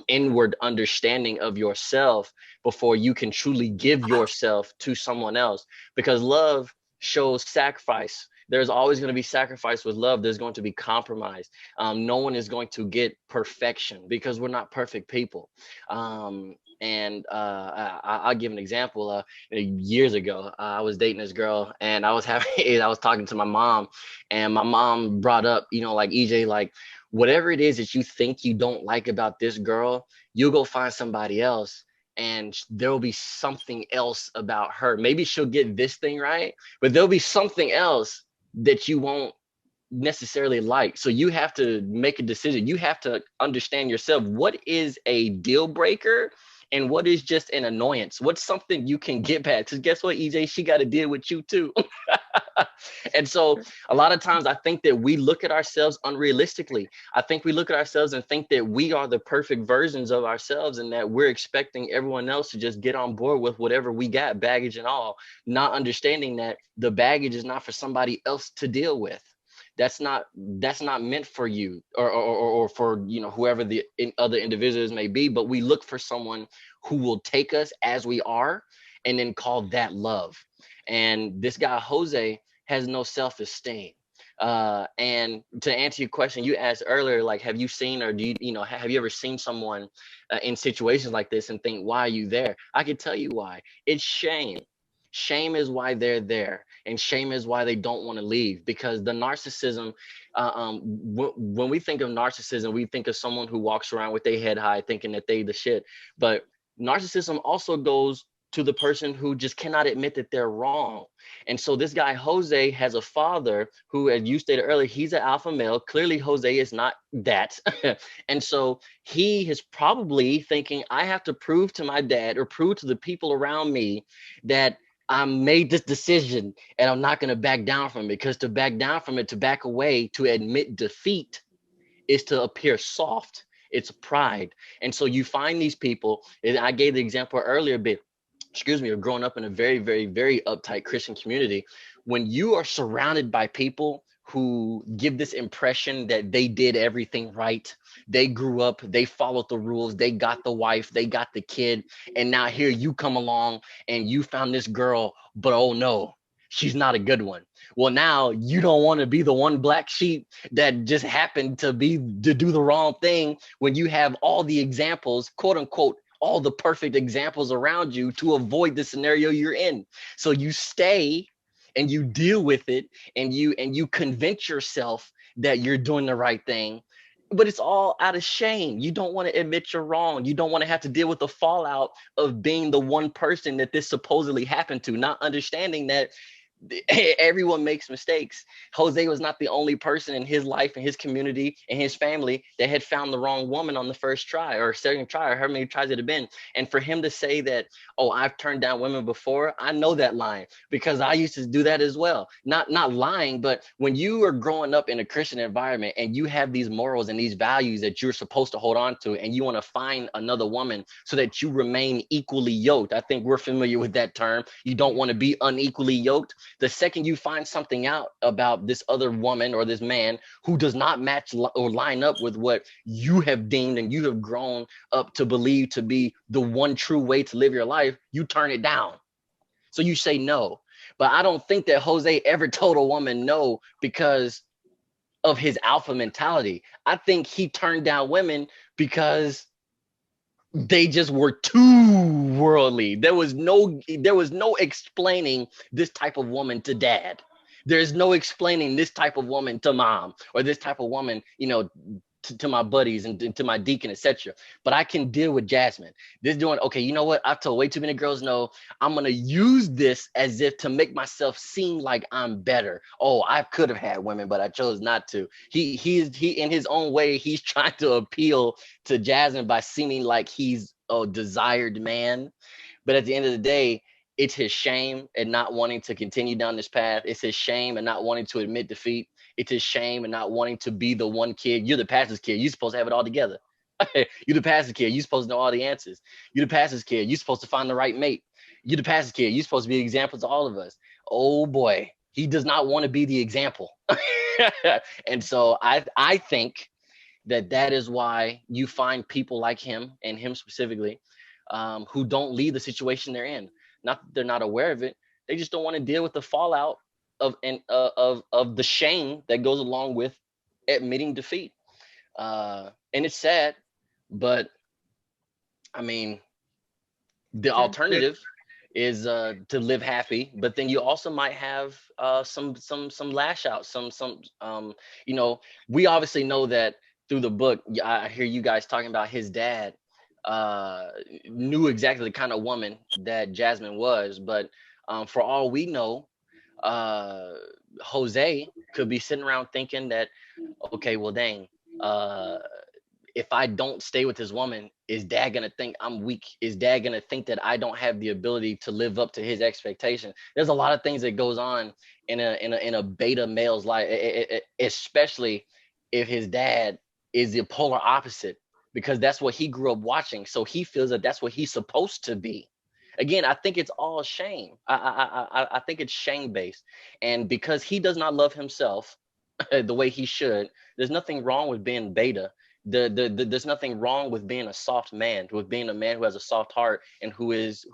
inward understanding of yourself before you can truly give yourself to someone else. Because love shows sacrifice. There's always going to be sacrifice with love. There's going to be compromise. No one is going to get perfection because we're not perfect people. I'll give an example. Years ago, I was dating this girl, and I was I was talking to my mom, and my mom brought up, like, EJ, like, whatever it is that you think you don't like about this girl, you'll go find somebody else, and there'll be something else about her. Maybe she'll get this thing right, but there'll be something else that you won't necessarily like. So you have to make a decision. You have to understand yourself. What is a deal breaker and what is just an annoyance? What's something you can get past? Because guess what, EJ, she got to deal with you too. And so a lot of times I think that we look at ourselves unrealistically. I think we look at ourselves and think that we are the perfect versions of ourselves and that we're expecting everyone else to just get on board with whatever we got, baggage and all, not understanding that the baggage is not for somebody else to deal with. That's not meant for you or for whoever the other individuals may be. But we look for someone who will take us as we are and then call that love. And this guy Jose has no self-esteem. And to answer your question you asked earlier, like, have you seen, or do you have you ever seen someone in situations like this and think, why are you there? I can tell you why. It's shame. Shame is why they're there, and shame is why they don't want to leave. Because the narcissism, when we think of narcissism, we think of someone who walks around with their head high, thinking that they the shit. But narcissism also goes to the person who just cannot admit that they're wrong. And so this guy Jose has a father who, as you stated earlier, he's an alpha male. Clearly Jose is not that. And so he is probably thinking, I have to prove to my dad or prove to the people around me that I made this decision and I'm not going to back down from it. Because to back down from it, to back away, to admit defeat is to appear soft. It's pride. And so you find these people, and I gave the example earlier, but of growing up in a very, very, very uptight Christian community. When you are surrounded by people who give this impression that they did everything right, they grew up, they followed the rules, they got the wife, they got the kid, and now here you come along and you found this girl, but oh no, she's not a good one. Well, now you don't want to be the one black sheep that just happened to do the wrong thing, when you have all the examples, quote unquote, all the perfect examples around you to avoid the scenario you're in. So you stay and you deal with it, and you convince yourself that you're doing the right thing, but it's all out of shame. You don't want to admit you're wrong. You don't want to have to deal with the fallout of being the one person that this supposedly happened to, not understanding that everyone makes mistakes. Jose was not the only person in his life and his community and his family that had found the wrong woman on the first try or second try, or how many tries it had been. And for him to say that, oh, I've turned down women before, I know that line because I used to do that as well. Not lying, but when you are growing up in a Christian environment and you have these morals and these values that you're supposed to hold on to, and you want to find another woman so that you remain equally yoked. I think we're familiar with that term. You don't want to be unequally yoked. The second you find something out about this other woman or this man who does not match or line up with what you have deemed and you have grown up to believe to be the one true way to live your life, you turn it down. So you say no. But I don't think that Jose ever told a woman no because of his alpha mentality. I think he turned down women because they just were too worldly. There was no explaining this type of woman to dad. There's no explaining this type of woman to mom, or this type of woman, to my buddies and to my deacon, etc. But I can deal with Jasmine. This doing, okay, you know what? I've told way too many girls no. I'm gonna use this as if to make myself seem like I'm better. Oh, I could have had women, but I chose not to. He in his own way, he's trying to appeal to Jasmine by seeming like he's a desired man. But at the end of the day, it's his shame and not wanting to continue down this path. It's his shame and not wanting to admit defeat. It's his shame and not wanting to be the one kid. You're the pastor's kid. You're supposed to have it all together. You're the pastor's kid. You're supposed to know all the answers. You're the pastor's kid. You're supposed to find the right mate. You're the pastor's kid. You're supposed to be an example to all of us. Oh boy, He does not want to be the example. And so I think that is why you find people like him, and him specifically, who don't leave the situation they're in. Not that they're not aware of it, they just don't want to deal with the fallout of the shame that goes along with admitting defeat. And it's sad, but I mean, the alternative is to live happy, but then you also might have some lash out, you know, we obviously know that through the book. I hear you guys talking about his dad knew exactly the kind of woman that Jasmine was, but for all we know, Jose could be sitting around thinking that, okay, well, dang, uh, if I don't stay with this woman, is dad gonna think I'm weak? Is dad gonna think that I don't have the ability to live up to his expectation? There's a lot of things that goes on in a beta male's life, especially if his dad is the polar opposite, because that's what he grew up watching. So he feels that that's what he's supposed to be. Again, I think it's all shame. I think it's shame based, and because he does not love himself the way he should, there's nothing wrong with being beta. There's nothing wrong with being a soft man, with being a man who has a soft heart, and who is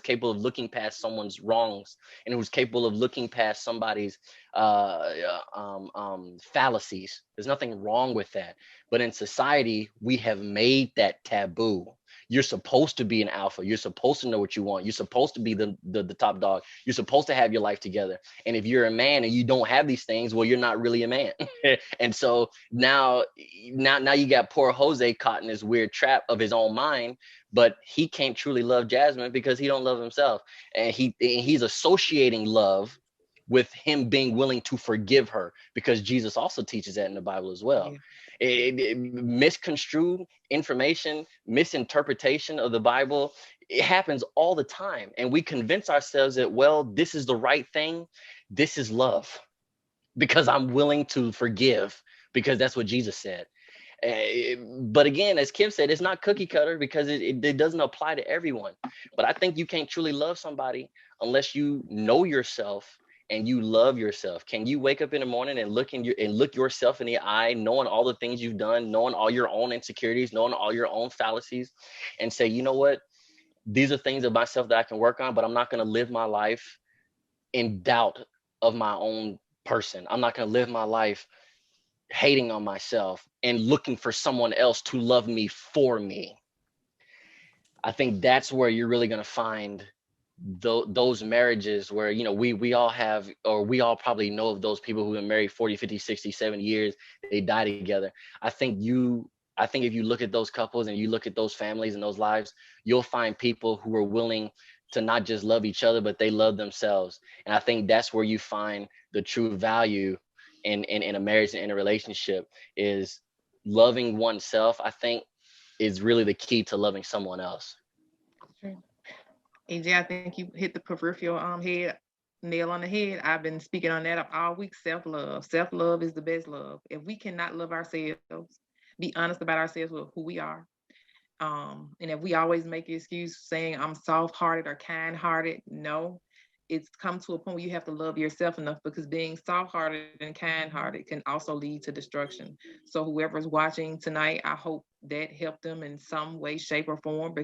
capable of looking past someone's wrongs, and who's capable of looking past somebody's fallacies. There's nothing wrong with that. But in society, we have made that taboo. You're supposed to be an alpha. You're supposed to know what you want. You're supposed to be the top dog. You're supposed to have your life together. And if you're a man and you don't have these things, well, you're not really a man. And so now you got poor Jose caught in this weird trap of his own mind, but he can't truly love Jasmine because he don't love himself. And he's associating love with him being willing to forgive her, because Jesus also teaches that in the Bible as well. Misconstrued information, misinterpretation of the Bible, it happens all the time, and we convince ourselves that, well, this is the right thing, this is love, because I'm willing to forgive, because that's what Jesus said. But again, as Kim said, it's not cookie cutter, because it doesn't apply to everyone. But I think you can't truly love somebody unless you know yourself and you love yourself. Can you wake up in the morning and look yourself in the eye, knowing all the things you've done, knowing all your own insecurities, knowing all your own fallacies, and say, you know what, these are things of myself that I can work on, but I'm not going to live my life in doubt of my own person. I'm not going to live my life hating on myself and looking for someone else to love me for me. I think that's where you're really going to find those marriages where, you know, we all have, or we all probably know of those people who've been married 40, 50, 60, 70 years, they die together. I think if you look at those couples and you look at those families and those lives, you'll find people who are willing to not just love each other, but they love themselves. And I think that's where you find the true value in a marriage and in a relationship, is loving oneself. I think is really the key to loving someone else. AJ, I think you hit the peripheral head nail on the head. I've been speaking on that all week. Self-love. Self-love is the best love. If we cannot love ourselves, be honest about ourselves with who we are. And if we always make an excuse saying I'm soft-hearted or kind-hearted, no, it's come to a point where you have to love yourself enough, because being soft-hearted and kind-hearted can also lead to destruction. So whoever's watching tonight, I hope that helped them in some way, shape, or form,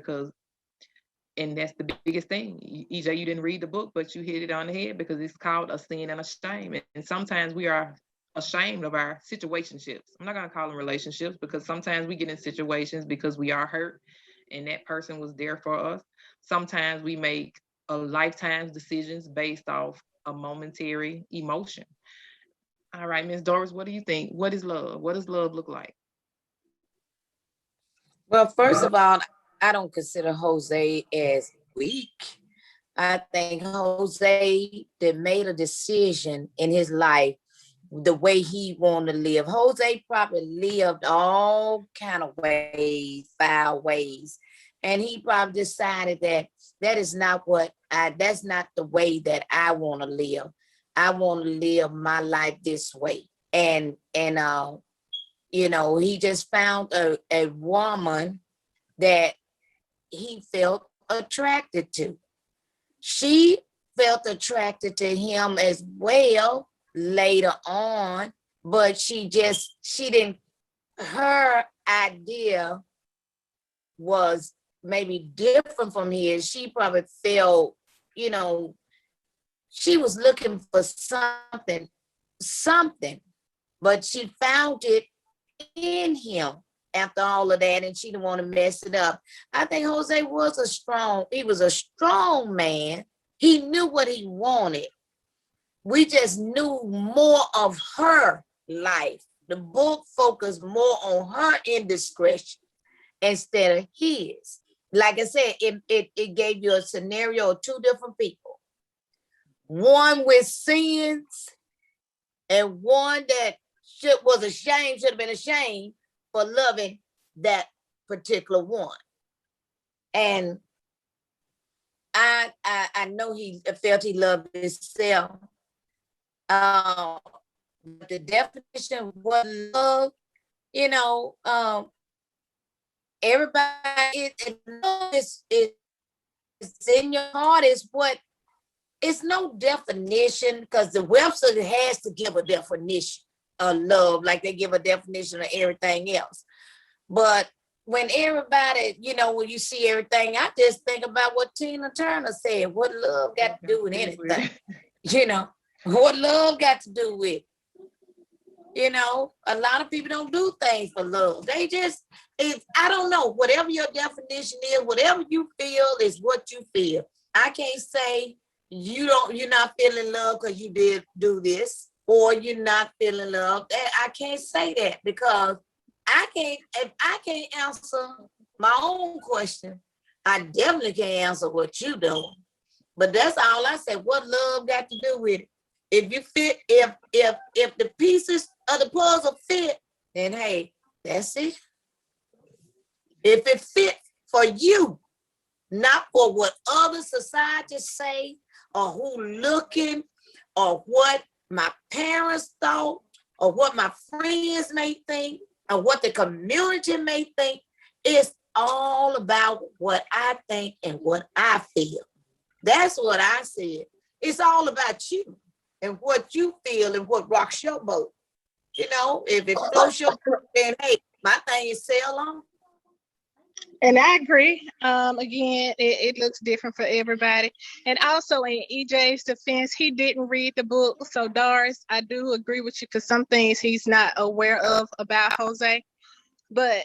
and that's the biggest thing. EJ, you didn't read the book, but you hit it on the head, because it's called a sin and a shame. And sometimes we are ashamed of our situationships. I'm not going to call them relationships, because sometimes we get in situations because we are hurt and that person was there for us. Sometimes we make a lifetime's decisions based off a momentary emotion. All right, Ms. Doris, what do you think? What is love? What does love look like? Well, first of all, I don't consider Jose as weak. I think Jose that made a decision in his life the way he wanted to live. Jose probably lived all kind of ways, foul ways, and he probably decided that is not that's not the way that I want to live. I want to live my life this way, and you know, he just found a woman that he felt attracted to. She felt attracted to him as well later on, but she didn't, her idea was maybe different from his. She probably felt, she was looking for something, but she found it in him after all of that, and she didn't want to mess it up. I think Jose was a strong man. He knew what he wanted. We just knew more of her life. The book focused more on her indiscretion instead of his. Like I said, it gave you a scenario of two different people. One with sins and one that should have been ashamed for loving that particular one. And I know he felt he loved himself. The definition of what love, everybody, it's in your heart is what, it's no definition, because the website has to give a definition of love, like they give a definition of everything else. But when everybody, when you see everything, I just think about what Tina Turner said, what love got to do with anything? What love got to do with? A lot of people don't do things for love. They just, I don't know, whatever your definition is, whatever you feel is what you feel. I can't say you're not feeling love because you did do this, or you're not feeling love. I can't say that, because if I can't answer my own question, I definitely can't answer what you doing. But that's all I said. What love got to do with it? If you fit, if the pieces of the puzzle fit, then hey, that's it. If it fit for you, not for what other societies say, or who looking, or what my parents thought, or what my friends may think, or what the community may think, it's all about what I think and what I feel. That's what I said. It's all about you and what you feel and what rocks your boat. If it floats your boat, then hey, my thing is sail on. And I agree. Again, it looks different for everybody. And also, in EJ's defense, he didn't read the book. So, Doris, I do agree with you, because some things he's not aware of about Jose. But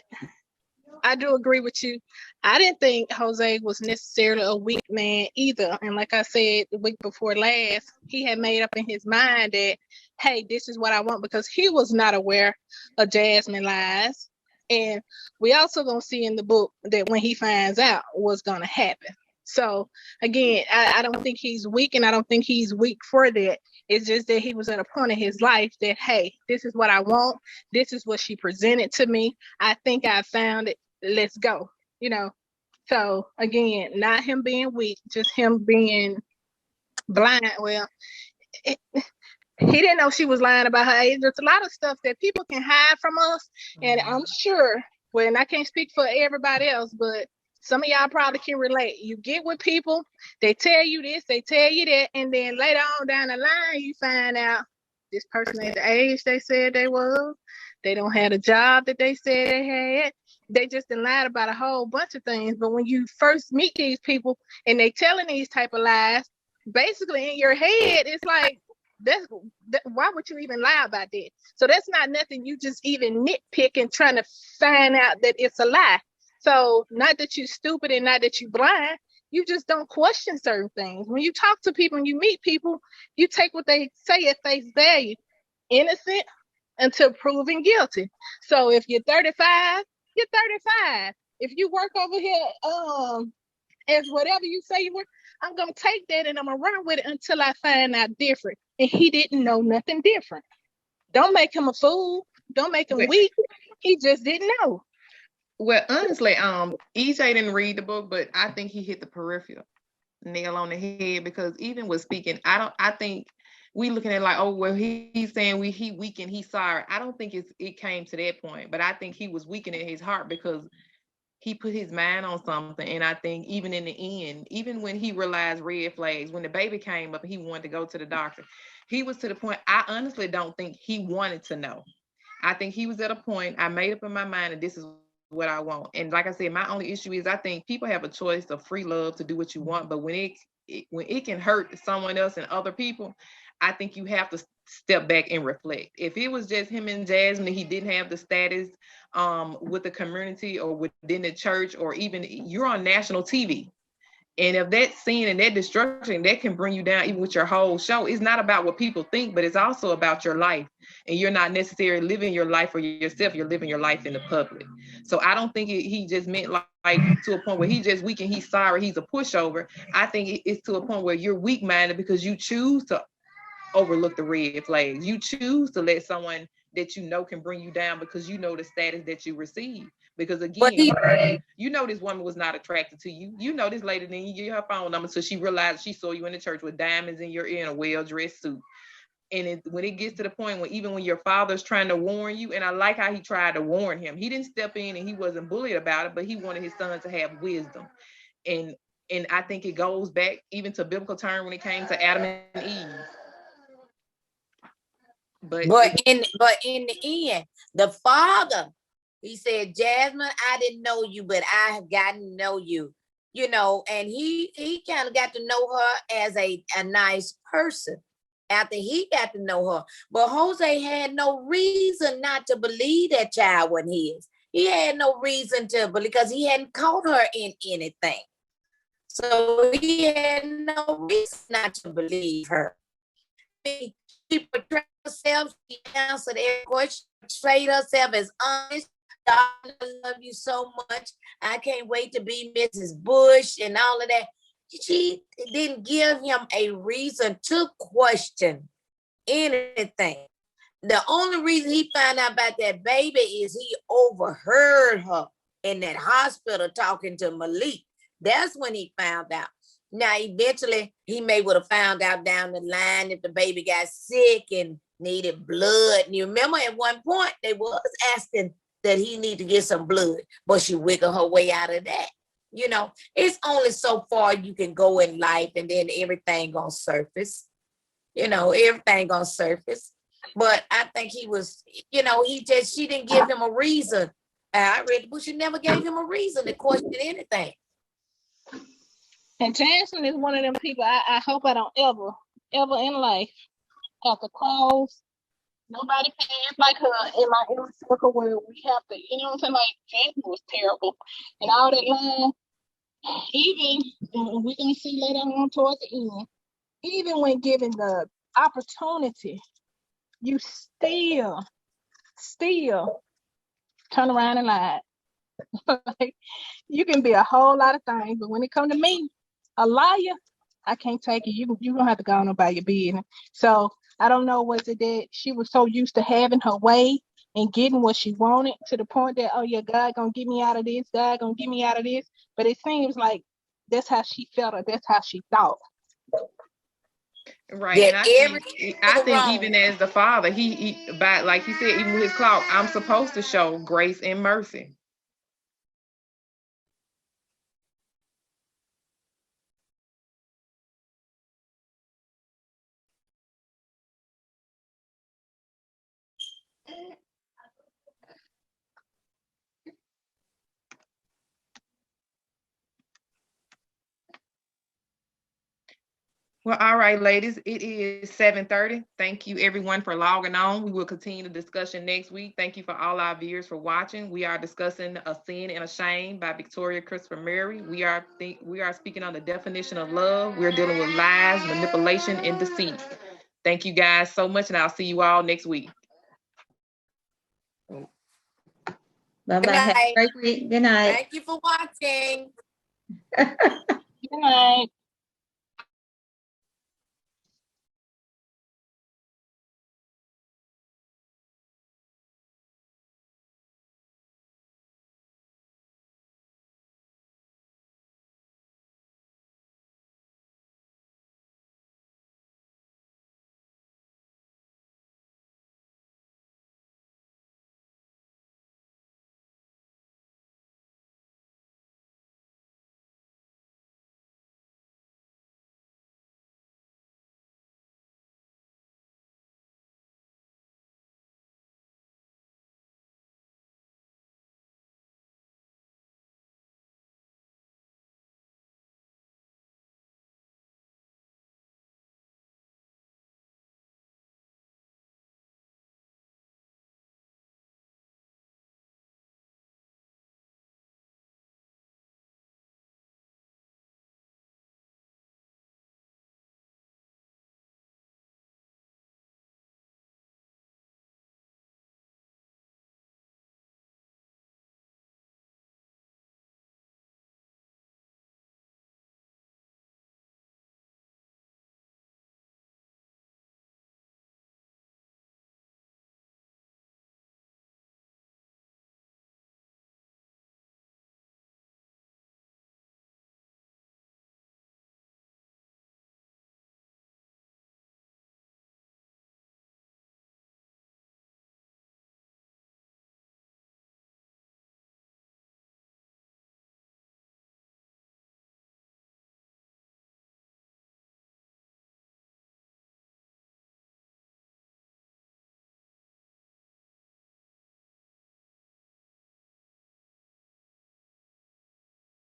I do agree with you. I didn't think Jose was necessarily a weak man either. And like I said the week before last, he had made up in his mind that, hey, this is what I want, because he was not aware of Jasmine lies. And we also gonna see in the book that when he finds out what's gonna happen. So again, I don't think he's weak, and I don't think he's weak for that. It's just that he was at a point in his life that, hey, this is what I want. This is what she presented to me. I think I found it. Let's go. So again, not him being weak, just him being blind. Well, he didn't know she was lying about her age. There's a lot of stuff that people can hide from us. And I'm sure, well, and I can't speak for everybody else, but some of y'all probably can relate. You get with people, they tell you this, they tell you that, and then later on down the line, you find out this person at the age they said they was. They don't have a job that they said they had. They just lied about a whole bunch of things. But when you first meet these people and they telling these type of lies, basically in your head, it's like, why would you even lie about that? So that's not nothing you just even nitpick and trying to find out that it's a lie. So not that you're stupid and not that you're blind, you just don't question certain things. When you talk to people and you meet people, you take what they say at face value. Innocent until proven guilty. So if you're 35, you're 35. If you work over here as whatever you say you work, I'm going to take that and I'm going to run with it until I find out different. And he didn't know nothing different. Don't make him a fool. Don't make him weak. He just didn't know. Well, honestly, EJ didn't read the book, but I think he hit the peripheral nail on the head, because even with speaking, I think we looking at like, oh, well, he's saying he weak and he's sorry. I don't think it came to that point, but I think he was weakening his heart, because he put his mind on something. And I think even in the end, even when he realized red flags, when the baby came up and he wanted to go to the doctor, he was to the point, I honestly don't think he wanted to know. I think he was at a point, I made up in my mind that this is what I want. And like I said, my only issue is I think people have a choice of free love to do what you want, but when it can hurt someone else and other people, I think you have to step back and reflect. If it was just him and Jasmine, he didn't have the status with the community or within the church, or even you're on national TV. And if that sin and that destruction, that can bring you down even with your whole show. It's not about what people think, but it's also about your life. And you're not necessarily living your life for yourself. You're living your life in the public. So I don't think he just meant like to a point where he just weak and he's sorry, he's a pushover. I think it's to a point where you're weak-minded because you choose to overlook the red flags. You choose to let someone that you know can bring you down because you know the status that you receive. Because again, you know this woman was not attracted to you. You know this lady didn't give her phone number until she realized she saw you in the church with diamonds in your ear and a well-dressed suit. And when it gets to the point when even when your father's trying to warn you, and I like how he tried to warn him. He didn't step in and he wasn't bullied about it, but he wanted his son to have wisdom. And I think it goes back even to biblical term when it came to Adam and Eve. But in the end, the father, he said, Jasmine, I didn't know you, but I have gotten to know you, and he kind of got to know her as a nice person after he got to know her. But Jose had no reason not to believe that child wasn't his. He had no reason to believe because he hadn't caught her in anything. So he had no reason not to believe her. She portrayed herself, she answered every question, portrayed herself as honest. God, I love you so much. I can't wait to be Mrs. Bush and all of that. She didn't give him a reason to question anything. The only reason he found out about that baby is he overheard her in that hospital talking to Malik. That's when he found out. Now, eventually, he may would have found out down the line if the baby got sick and needed blood. And you remember at one point, they was asking that he need to get some blood, but she wiggled her way out of that. It's only so far you can go in life, and then everything gonna surface. Everything gonna surface. But I think he was, she didn't give him a reason. I read the book, she never gave him a reason to question anything. And Jasmine is one of them people I hope I don't ever in life have to cross nobody path like her in my inner circle where we have to, what I'm saying? Like Jasmine was terrible and all that line. Even we're gonna see later on towards the end, even when given the opportunity, you still turn around and lie. Like, you can be a whole lot of things, but when it comes to me, a liar, I can't take it. You gonna have to go on about your business. So I don't know, was it that she was so used to having her way and getting what she wanted to the point that, oh yeah, God gonna get me out of this, God gonna get me out of this. But it seems like that's how she felt, or that's how she thought. Right, and I think even as the father, he by like he said, even with his clock, I'm supposed to show grace and mercy. Well, all right, ladies, it is 7:30. Thank you everyone for logging on. We will continue the discussion next week. Thank you for all our viewers for watching. We are discussing A Sin and a Shame by Victoria Christopher Mary. We are speaking on the definition of love. We're dealing with lies, manipulation, and deceit. Thank you guys so much, and I'll see you all next week. Bye-bye. Have a great week. Good night. Thank you for watching. Good night.